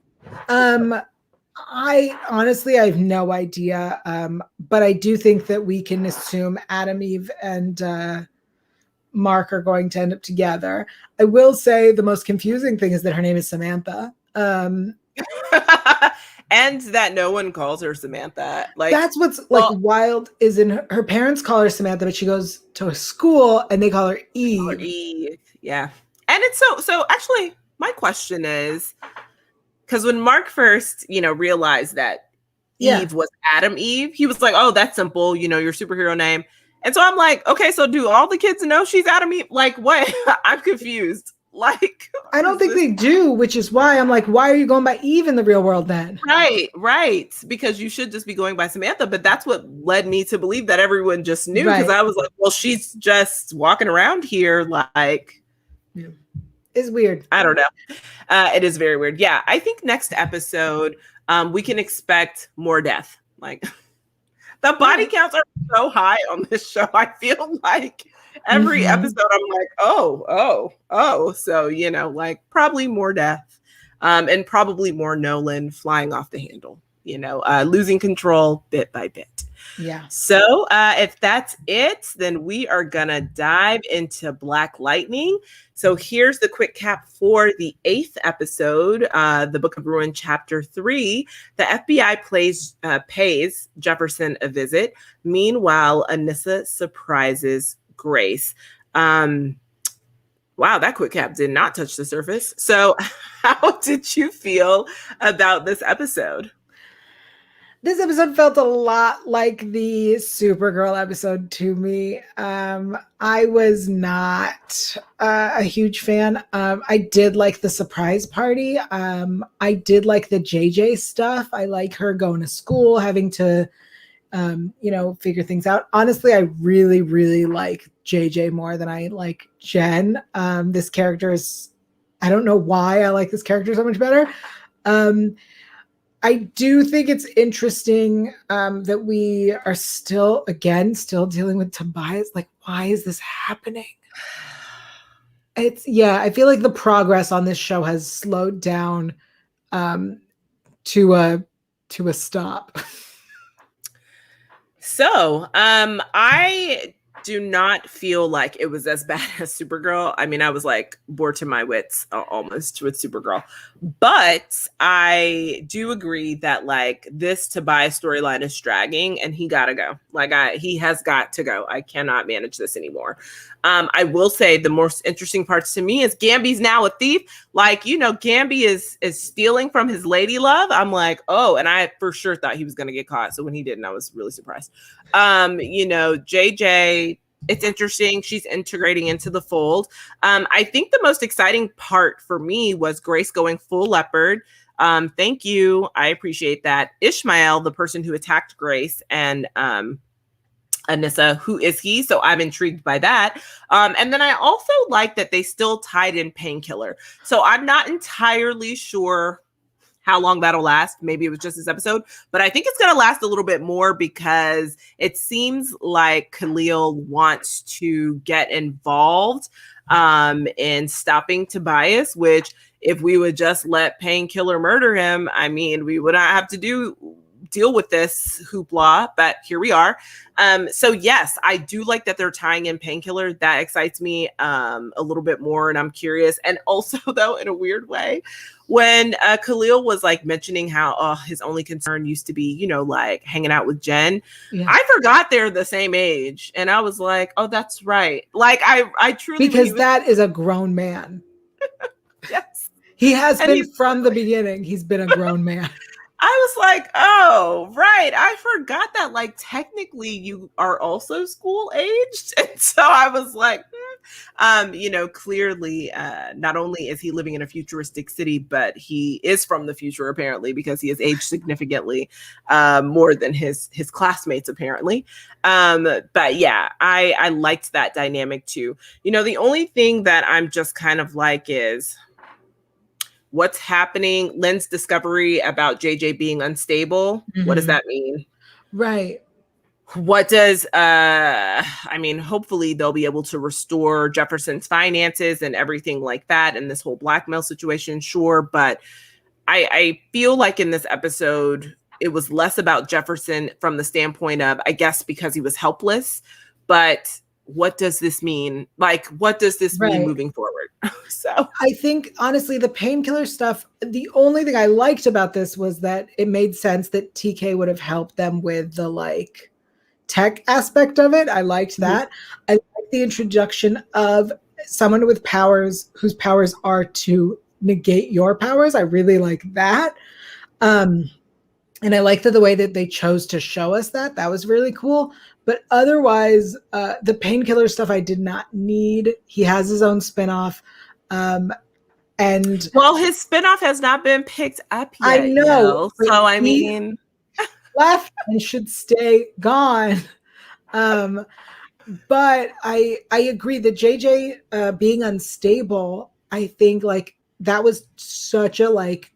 I honestly, I have no idea. But I do think that we can assume Adam, Eve, and Mark are going to end up together. I will say the most confusing thing is that her name is Samantha. And that no one calls her Samantha. Like, that's what's wild is in her parents call her Samantha, but she goes to a school and they call her Eve. Yeah. And it's so actually my question is, because when Mark first, realized that Eve was Adam Eve, he was like, oh, that's simple, your superhero name. And so I'm like, okay, so do all the kids know she's Adam Eve? Like, what? I'm confused. Like, I don't think they do, which is why I'm like, why are you going by Eve in the real world then? Right. Because you should just be going by Samantha. But that's what led me to believe that everyone just knew. Because I was like, well, she's just walking around here like. Yeah. It's weird. I don't know. It is very weird. Yeah. I think next episode, we can expect more death. Like, the body counts are so high on this show. I feel like every episode I'm like, oh. So, like probably more death and probably more Nolan flying off the handle, losing control bit by bit. Yeah. So if that's it, then we are going to dive into Black Lightning. So here's the quick cap for the 8th episode, the Book of Ruin, Chapter 3. The FBI pays Jefferson a visit. Meanwhile, Anissa surprises Grace. Wow, that quick cap did not touch the surface. So, how did you feel about this episode? This episode felt a lot like the Supergirl episode to me. I was not a huge fan. I did like the surprise party. I did like the JJ stuff. I like her going to school, having to, figure things out. Honestly, I really, really like JJ more than I like Jen. This character is, I don't know why I like this character so much better. I do think it's interesting that we are still dealing with Tobias. Like, why is this happening? I feel like the progress on this show has slowed down um, to a stop. So, I do not feel like it was as bad as Supergirl. I mean, I was like bored to my wits almost with Supergirl, but I do agree that like this Tobias storyline is dragging, and he gotta go. Like, he has got to go. I cannot manage this anymore. I will say the most interesting parts to me is Gamby's now a thief. Like, Gamby is stealing from his lady love. I'm like, oh, and I for sure thought he was gonna get caught. So when he didn't, I was really surprised. JJ, it's interesting. She's integrating into the fold. I think the most exciting part for me was Grace going full leopard. Thank you. I appreciate that. Ishmael, the person who attacked Grace, and Anissa, who is he? So I'm intrigued by that. And then I also like that they still tied in Painkiller. So I'm not entirely sure how long that'll last. Maybe it was just this episode, but I think it's going to last a little bit more because it seems like Khalil wants to get involved in stopping Tobias, which if we would just let Painkiller murder him, I mean, we would not have to deal with this hoopla, but here we are. So yes, I do like that they're tying in Painkiller. That excites me a little bit more, and I'm curious. And also, though, in a weird way, when Khalil was like mentioning how his only concern used to be, like hanging out with Jen, Yeah. I forgot they're the same age, and I was like, oh, that's right. Like I truly, because that is a grown man. Yes, he has been from the beginning. He's been a grown man. I was like, oh, right. I forgot that, like, technically you are also school aged. And so I was like, clearly, not only is he living in a futuristic city, but he is from the future, apparently, because he has aged significantly more than his classmates, apparently. But yeah, I liked that dynamic too. The only thing that I'm just kind of like is, what's happening? Lynn's discovery about JJ being unstable. Mm-hmm. What does that mean? Right. What does, hopefully they'll be able to restore Jefferson's finances and everything like that, and this whole blackmail situation, sure. But I feel like in this episode, it was less about Jefferson from the standpoint of, I guess, because he was helpless, but what does this mean? Like, what does this mean moving forward? So I think, honestly, the Painkiller stuff, the only thing I liked about this was that it made sense that TK would have helped them with the like tech aspect of it. I liked that. Mm-hmm. I like the introduction of someone with powers whose powers are to negate your powers. I really like that. And I liked the way that they chose to show us that. That was really cool. But otherwise, the Painkiller stuff I did not need. He has his own spinoff. And well, his spinoff has not been picked up yet. I know. So I mean, left and should stay gone. But I agree that JJ being unstable, I think like that was such a like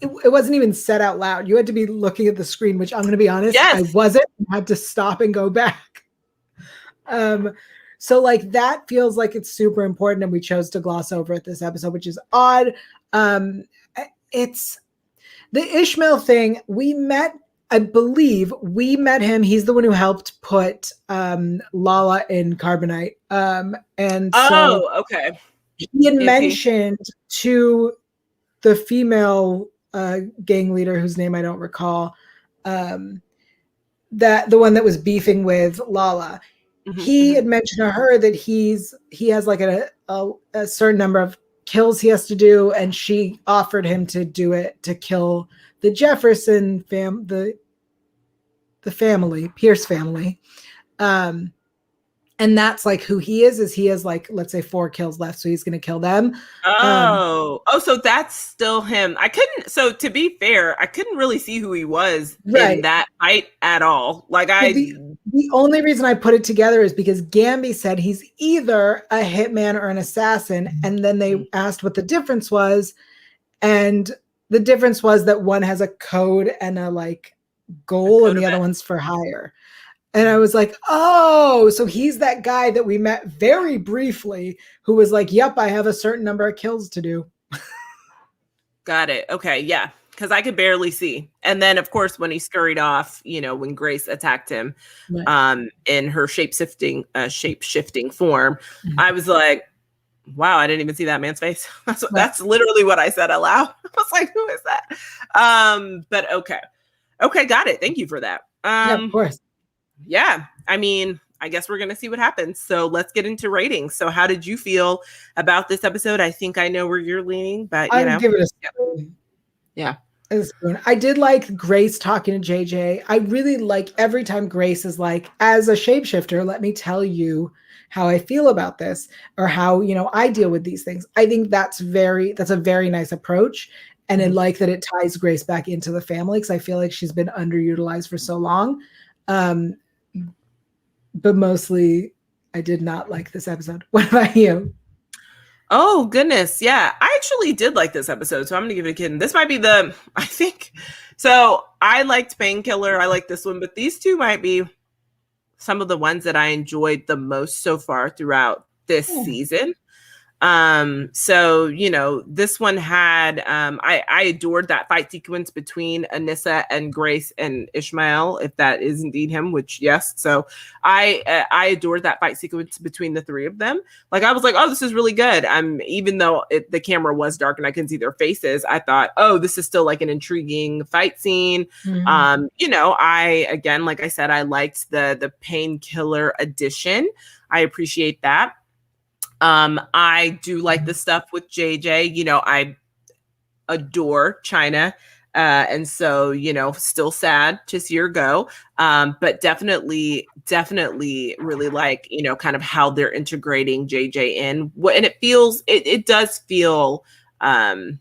it wasn't even said out loud. You had to be looking at the screen, which I'm going to be honest, yes. I wasn't. I had to stop and go back. So like that feels like it's super important, and we chose to gloss over it this episode, which is odd. It's the Ishmael thing. I believe we met him. He's the one who helped put Lala in carbonite. And so okay. He had mentioned to the female gang leader, whose name I don't recall, that the one that was beefing with Lala. Mm-hmm. He had mentioned to her that he has like a a certain number of kills he has to do, and she offered him to do it to kill the Jefferson the family, Pierce family. And that's like who he is he has like, let's say 4 kills left, so he's going to kill them. So that's still him. So to be fair, I couldn't really see who he was in that fight at all. Like the only reason I put it together is because Gambi said he's either a hitman or an assassin, and then they asked what the difference was, and the difference was that one has a code and a like goal, and the other one's for hire. And I was like, oh, so he's that guy that we met very briefly who was like, yep, I have a certain number of kills to do. Got it. Okay. Yeah. Because I could barely see. And then, of course, when he scurried off, when Grace attacked him in her shape-shifting form, I was like, wow, I didn't even see that man's face. That's literally what I said out loud. I was like, who is that? But okay. Okay, got it. Thank you for that. Yeah, of course. Yeah, I mean, I guess we're going to see what happens. So let's get into ratings. So how did you feel about this episode? I think I know where you're leaning, but I'd give it a spoon. Yeah. A spoon. I did like Grace talking to JJ. I really like every time Grace is like, as a shapeshifter, let me tell you how I feel about this, or how, I deal with these things. I think that's a very nice approach. And I like that it ties Grace back into the family, because I feel like she's been underutilized for so long. But mostly I did not like this episode. What about you? Oh, goodness. Yeah, I actually did like this episode. So I'm going to give it a kid. And this might be so I liked Painkiller. I like this one, but these two might be some of the ones that I enjoyed the most so far throughout this season. So, this one had, I adored that fight sequence between Anissa and Grace and Ishmael, if that is indeed him, which yes. So I adored that fight sequence between the three of them. Like, I was like, oh, this is really good. Even though the camera was dark and I couldn't see their faces, I thought, oh, this is still like an intriguing fight scene. Again, like I said, I liked the Painkiller edition. I appreciate that. I do like the stuff with JJ. I adore China. And so, still sad to see her go. But definitely really like, kind of how they're integrating JJ in. And it does feel a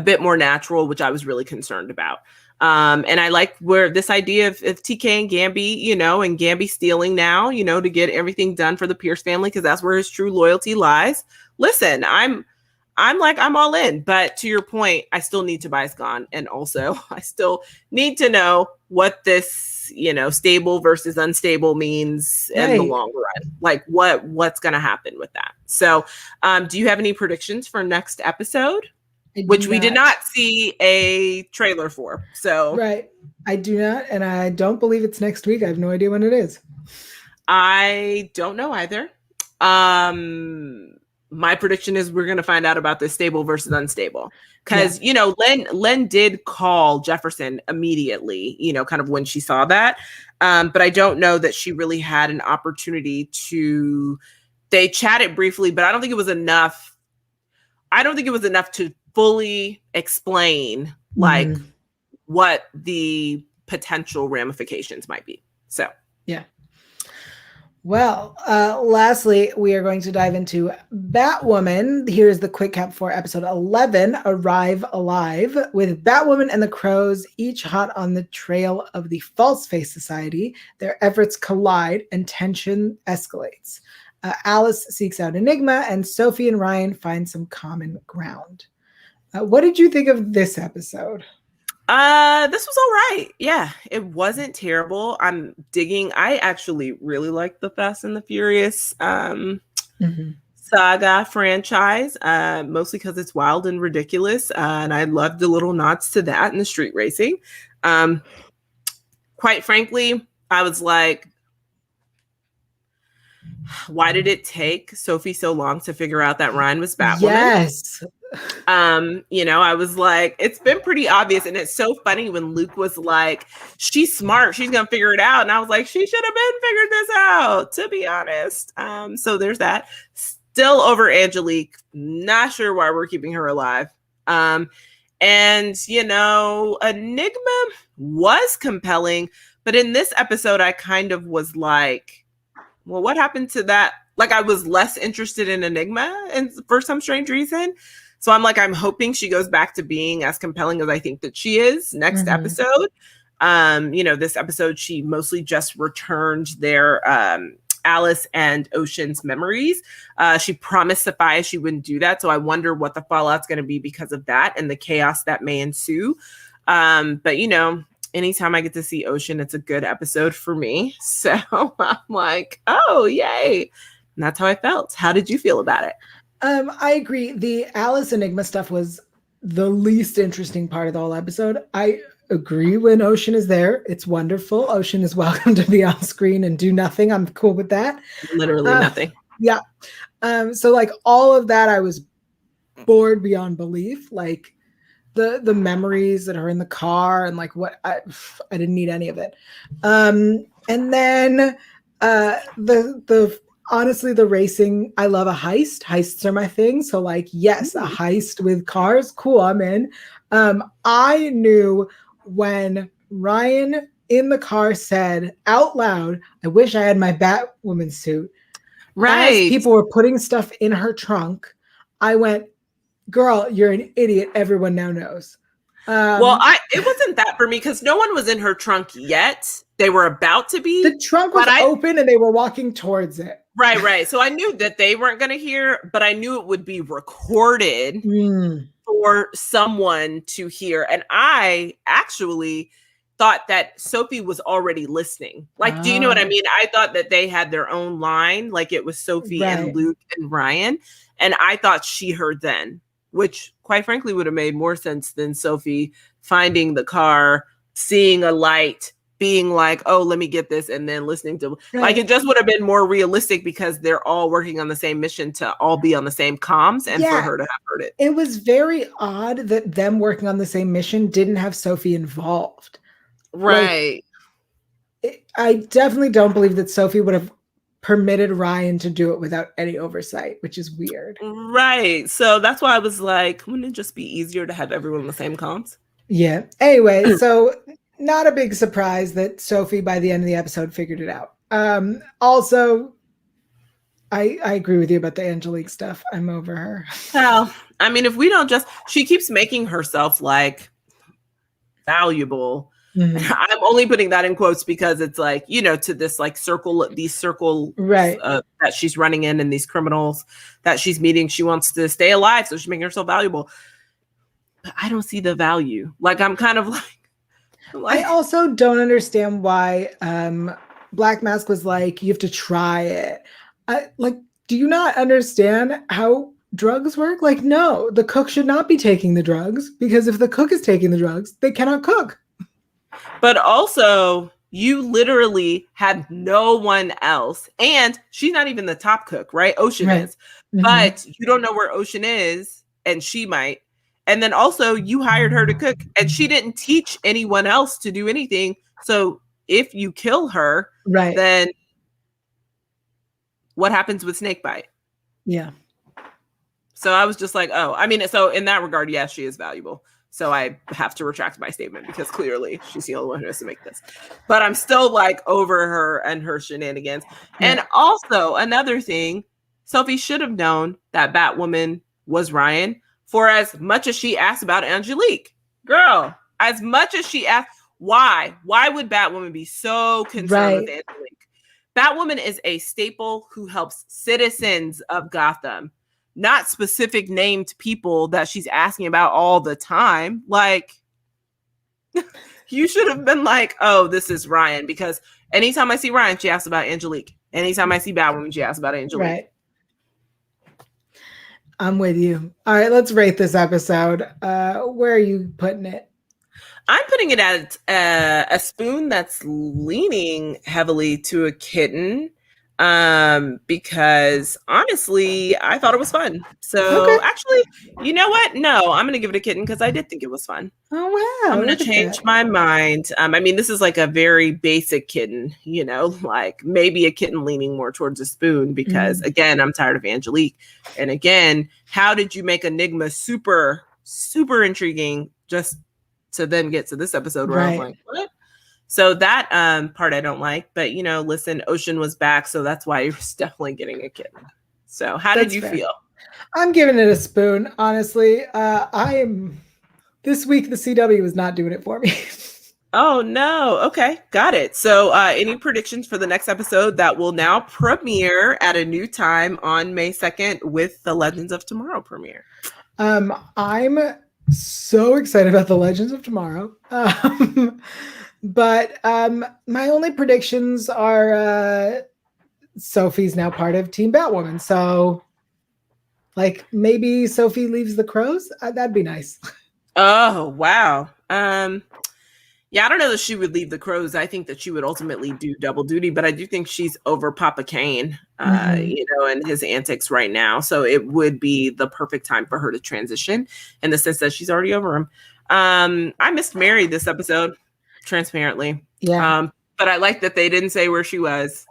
bit more natural, which I was really concerned about. And I like where this idea of TK and Gambi, and Gambi stealing now, to get everything done for the Pierce family, because that's where his true loyalty lies. Listen, I'm all in, but to your point, I still need Tobias gone. And also I still need to know what this, stable versus unstable means in the long run. Like what's going to happen with that. So, do you have any predictions for next episode? Which we did not see a trailer for. So right. I do not, and I don't believe it's next week. I have no idea when it is. I don't know either. My prediction is we're going to find out about this stable versus unstable. Because, Len did call Jefferson immediately, kind of when she saw that. But I don't know that she really had an opportunity they chatted briefly, but I don't think it was enough. To fully explain what the potential ramifications might be. So, yeah. Well, lastly, we are going to dive into Batwoman. Here's the quick cap for episode 11, Arrive Alive, with Batwoman and the Crows each hot on the trail of the False Face Society. Their efforts collide and tension escalates. Alice seeks out Enigma, and Sophie and Ryan find some common ground. What did you think of this episode? This was all right. Yeah, it wasn't terrible. I'm digging. I actually really like the Fast and the Furious saga franchise, mostly because it's wild and ridiculous. And I love the little nods to that in the street racing. Quite frankly, I was like, why did it take Sophie so long to figure out that Ryan was Batwoman? Yes. I was like, it's been pretty obvious. And it's so funny when Luke was like, she's smart, she's gonna figure it out. And I was like, she should have been figured this out, to be honest. So there's that. still over Angelique. Not sure why we're keeping her alive. And, Enigma was compelling, but in this episode, I kind of was like, well, what happened to that? Like, I was less interested in Enigma and for some strange reason. So I'm like, I'm hoping she goes back to being as compelling as I think that she is next episode. This episode, she mostly just returned their Alice and Ocean's memories. She promised Sophia she wouldn't do that. So I wonder what the fallout's going to be because of that and the chaos that may ensue. But anytime I get to see Ocean, it's a good episode for me. So I'm like, oh, yay. And that's how I felt. How did you feel about it? I agree. The Alice Enigma stuff was the least interesting part of the whole episode. I agree when Ocean is there. It's wonderful. Ocean is welcome to be on screen and do nothing. I'm cool with that. Literally nothing. Yeah. So like all of that, I was bored beyond belief. Like the memories that are in the car and like what I didn't need any of it. And then honestly, the racing, I love a heist. Heists are my thing. So like, yes, a heist with cars. Cool. I'm in. I knew when Ryan in the car said out loud, I wish I had my Batwoman suit. Right. As people were putting stuff in her trunk, I went, girl, you're an idiot. Everyone now knows. It wasn't that for me because no one was in her trunk yet. They were about to be. The trunk was open and they were walking towards it. Right. So I knew that they weren't going to hear, but I knew it would be recorded for someone to hear. And I actually thought that Sophie was already listening. Like, do you know what I mean? I thought that they had their own line, like it was Sophie and Luke and Ryan. And I thought she heard then, which quite frankly would have made more sense than Sophie finding the car, seeing a light, being like, oh, let me get this, and then listening to like it just would have been more realistic because they're all working on the same mission to all be on the same comms and for her to have heard it. It was very odd that them working on the same mission didn't have Sophie involved. Right. Like, I definitely don't believe that Sophie would have permitted Ryan to do it without any oversight, which is weird. Right. So that's why I was like, wouldn't it just be easier to have everyone on the same comms? Yeah. Anyway, so not a big surprise that Sophie by the end of the episode figured it out. Also, I agree with you about the Angelique stuff. I'm over her. Well, I mean, if we don't she keeps making herself like valuable. I'm only putting that in quotes because it's like, to this like circle that she's running in and these criminals that she's meeting, she wants to stay alive. So she's making herself valuable. But I don't see the value. Like, I'm kind of like I also don't understand why Black Mask was like, you have to try it. Do you not understand how drugs work? Like, no, the cook should not be taking the drugs because if the cook is taking the drugs, they cannot cook. But also, you literally had no one else. And she's not even the top cook, right? Ocean is. But you don't know where Ocean is, and she might. And then also, you hired her to cook, and she didn't teach anyone else to do anything. So if you kill her, then what happens with Snakebite? Yeah. So I was just like, oh, I mean, so in that regard, yes, she is valuable. So I have to retract my statement because clearly she's the only one who has to make this. But I'm still like over her and her shenanigans. Yeah. And also another thing, Sophie should have known that Batwoman was Ryan for as much as she asked about Angelique. Girl, as much as she asked, why? Why would Batwoman be so concerned with Angelique? Batwoman is a staple who helps citizens of Gotham, not specific named people that she's asking about all the time. Like, you should have been like, oh, this is Ryan, because anytime I see Ryan, she asks about Angelique. Anytime I see Batwoman, she asks about Angelique. Right. I'm with you. All right, let's rate this episode. Where are you putting it? I'm putting it at a spoon that's leaning heavily to a kitten. because honestly, I thought it was fun. So Okay. actually, you know what? No, I'm gonna give it a kitten because I did think it was fun. Oh I'm wow, gonna look at change that. my mind. I mean, this is like a very basic kitten, like maybe a kitten leaning more towards a spoon because Mm. again, I'm tired of Angelique. And again, how did you make Enigma super, super intriguing just to then get to this episode where I was Right. like, what? So that part I don't like, but listen, Ocean was back, so that's why he was definitely getting a kitten. So how did That's you fair. feel? I'm giving it a spoon, honestly. This week the CW was not doing it for me. Oh no. Okay, got it. So any predictions for the next episode that will now premiere at a new time on May 2nd with the Legends of Tomorrow premiere? I'm so excited about the Legends of Tomorrow. But my only predictions are Sophie's now part of Team Batwoman. So like maybe Sophie leaves the crows. That'd be nice. Oh, wow. Yeah, I don't know that she would leave the crows. I think that she would ultimately do double duty, but I do think she's over Papa Kane, and his antics right now. So it would be the perfect time for her to transition in the sense that she's already over him. I missed Mary this episode, transparently. Yeah. But I like that they didn't say where she was.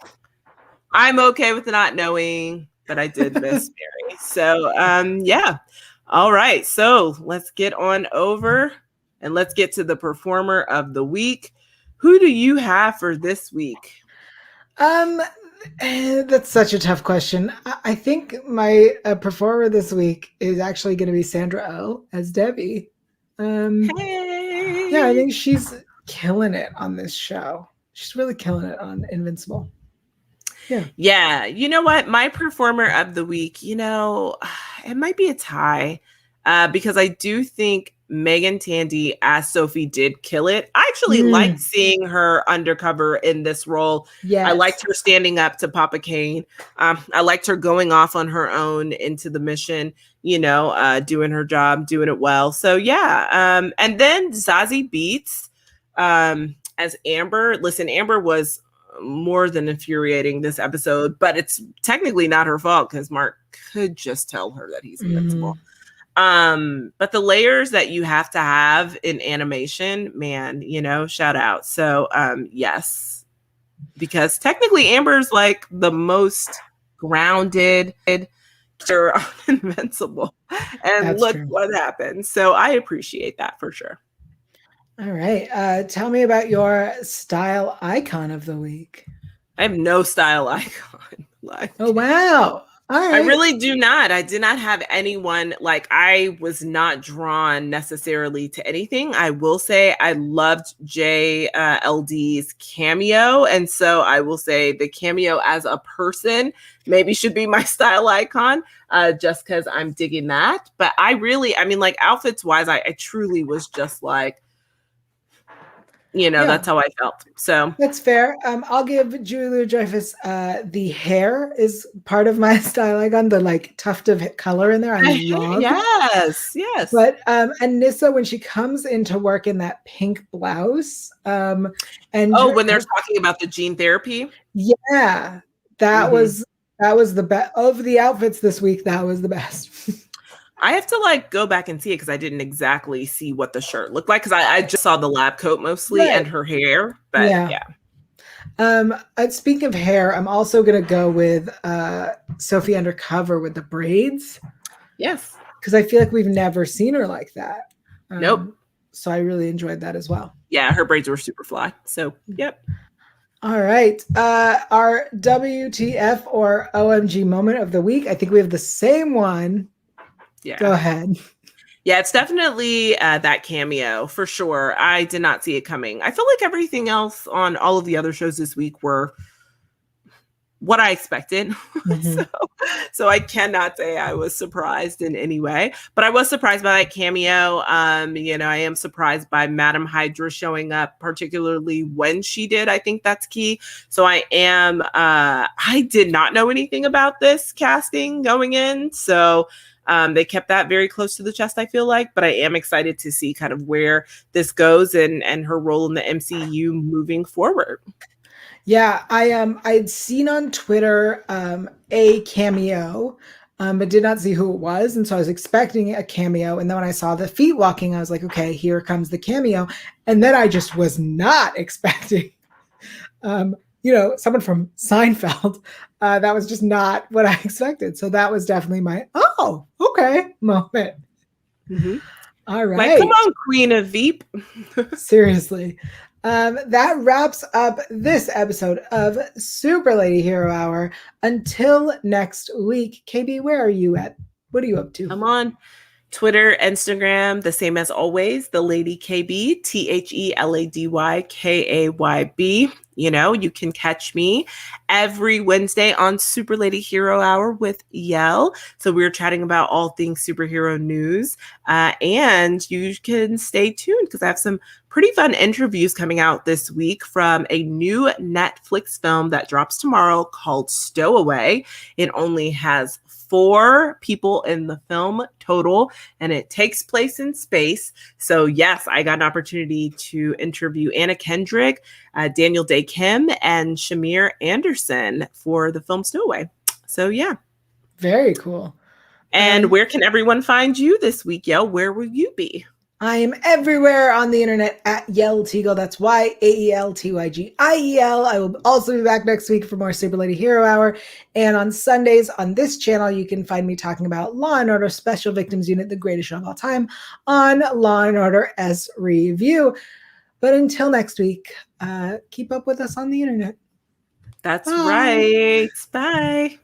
I'm okay with not knowing, but I did miss Mary. So yeah. All right. So let's get on over and let's get to the performer of the week. Who do you have for this week? That's such a tough question. I think my performer this week is actually going to be Sandra Oh as Debbie. Yeah, I Hey. think she's killing it on this show. She's really killing it on Invincible. Yeah. Yeah. You know what? My performer of the week, it might be a tie because I do think Megan Tandy as Sophie did kill it. I actually liked seeing her undercover in this role. I Yes. liked her standing up to Papa Kane. I liked her going off on her own into the mission, doing her job, doing it well. So yeah. And then Zazie Beetz as Amber. Listen, Amber was more than infuriating this episode, but it's technically not her fault because Mark could just tell her that he's invincible. But the layers that you have to have in animation, man, shout out. So yes, because technically Amber's like the most grounded character on Invincible, and That's look true. what happened. So I appreciate that for sure. All right. Tell me about your style icon of the week. I have no style icon. Like, Oh wow. All right. I really do not. I did not have anyone, like, I was not drawn necessarily to anything. I will say I loved JLD's cameo. And so I will say the cameo as a person maybe should be my style icon, just because I'm digging that. But like outfits wise, I truly was just like, that's how I felt. So that's fair. I'll give Julia Dreyfus the hair is part of my style icon, the like tuft of color in there. I love. yes. But and Nissa, when she comes into work in that pink blouse, and when they're talking about the gene therapy. Yeah, that was the best of the outfits this week. That was the best. I have to like go back and see it because I didn't exactly see what the shirt looked like because I just saw the lab coat mostly and her hair. But yeah. Speaking of hair, I'm also gonna go with Sophie Undercover with the braids. Yes, because I feel like we've never seen her like that. Nope. So I really enjoyed that as well. Yeah, her braids were super fly. So yep. All right. Our WTF or OMG moment of the week. I think we have the same one. Yeah. Go ahead. Yeah, it's definitely that cameo for sure. I did not see it coming. I feel like everything else on all of the other shows this week were what I expected. So I cannot say I was surprised in any way, but I was surprised by that cameo. I am surprised by Madam Hydra showing up, particularly when she did. I think that's key. So I did not know anything about this casting going in. So they kept that very close to the chest, I feel like, but I am excited to see kind of where this goes and her role in the MCU moving forward. Yeah, I'd seen on Twitter a cameo, but did not see who it was, and so I was expecting a cameo. And then when I saw the feet walking, I was like, okay, here comes the cameo. And then I just was not expecting, um, someone from Seinfeld. That was just not what I expected. So that was definitely my okay moment. Mhm. All Like, come right. on, Queen of Veep. Seriously. That wraps up this episode of Super Lady Hero Hour. Until next week, KB, where are you at? What are you up to? I'm on Twitter, Instagram, the same as always, the Lady KB, TheLadyKayB. You can catch me every Wednesday on Super Lady Hero Hour with Yael. So we're chatting about all things superhero news. And you can stay tuned because I have some pretty fun interviews coming out this week from a new Netflix film that drops tomorrow called Stowaway. It only has 4 people in the film total, and it takes place in space. So, yes, I got an opportunity to interview Anna Kendrick, Daniel Day Kim, and Shamir Anderson for the film Stowaway. So, yeah. Very cool. And where can everyone find you this week, Yael? Where will you be? I am everywhere on the internet at Yael Tygiel. That's YAELTYGIEL. I will also be back next week for more Super Lady Hero Hour. And on Sundays on this channel, you can find me talking about Law and Order Special Victims Unit, the greatest show of all time, on Law and Order S Review. But until next week, keep up with us on the internet. That's Bye. right. Bye.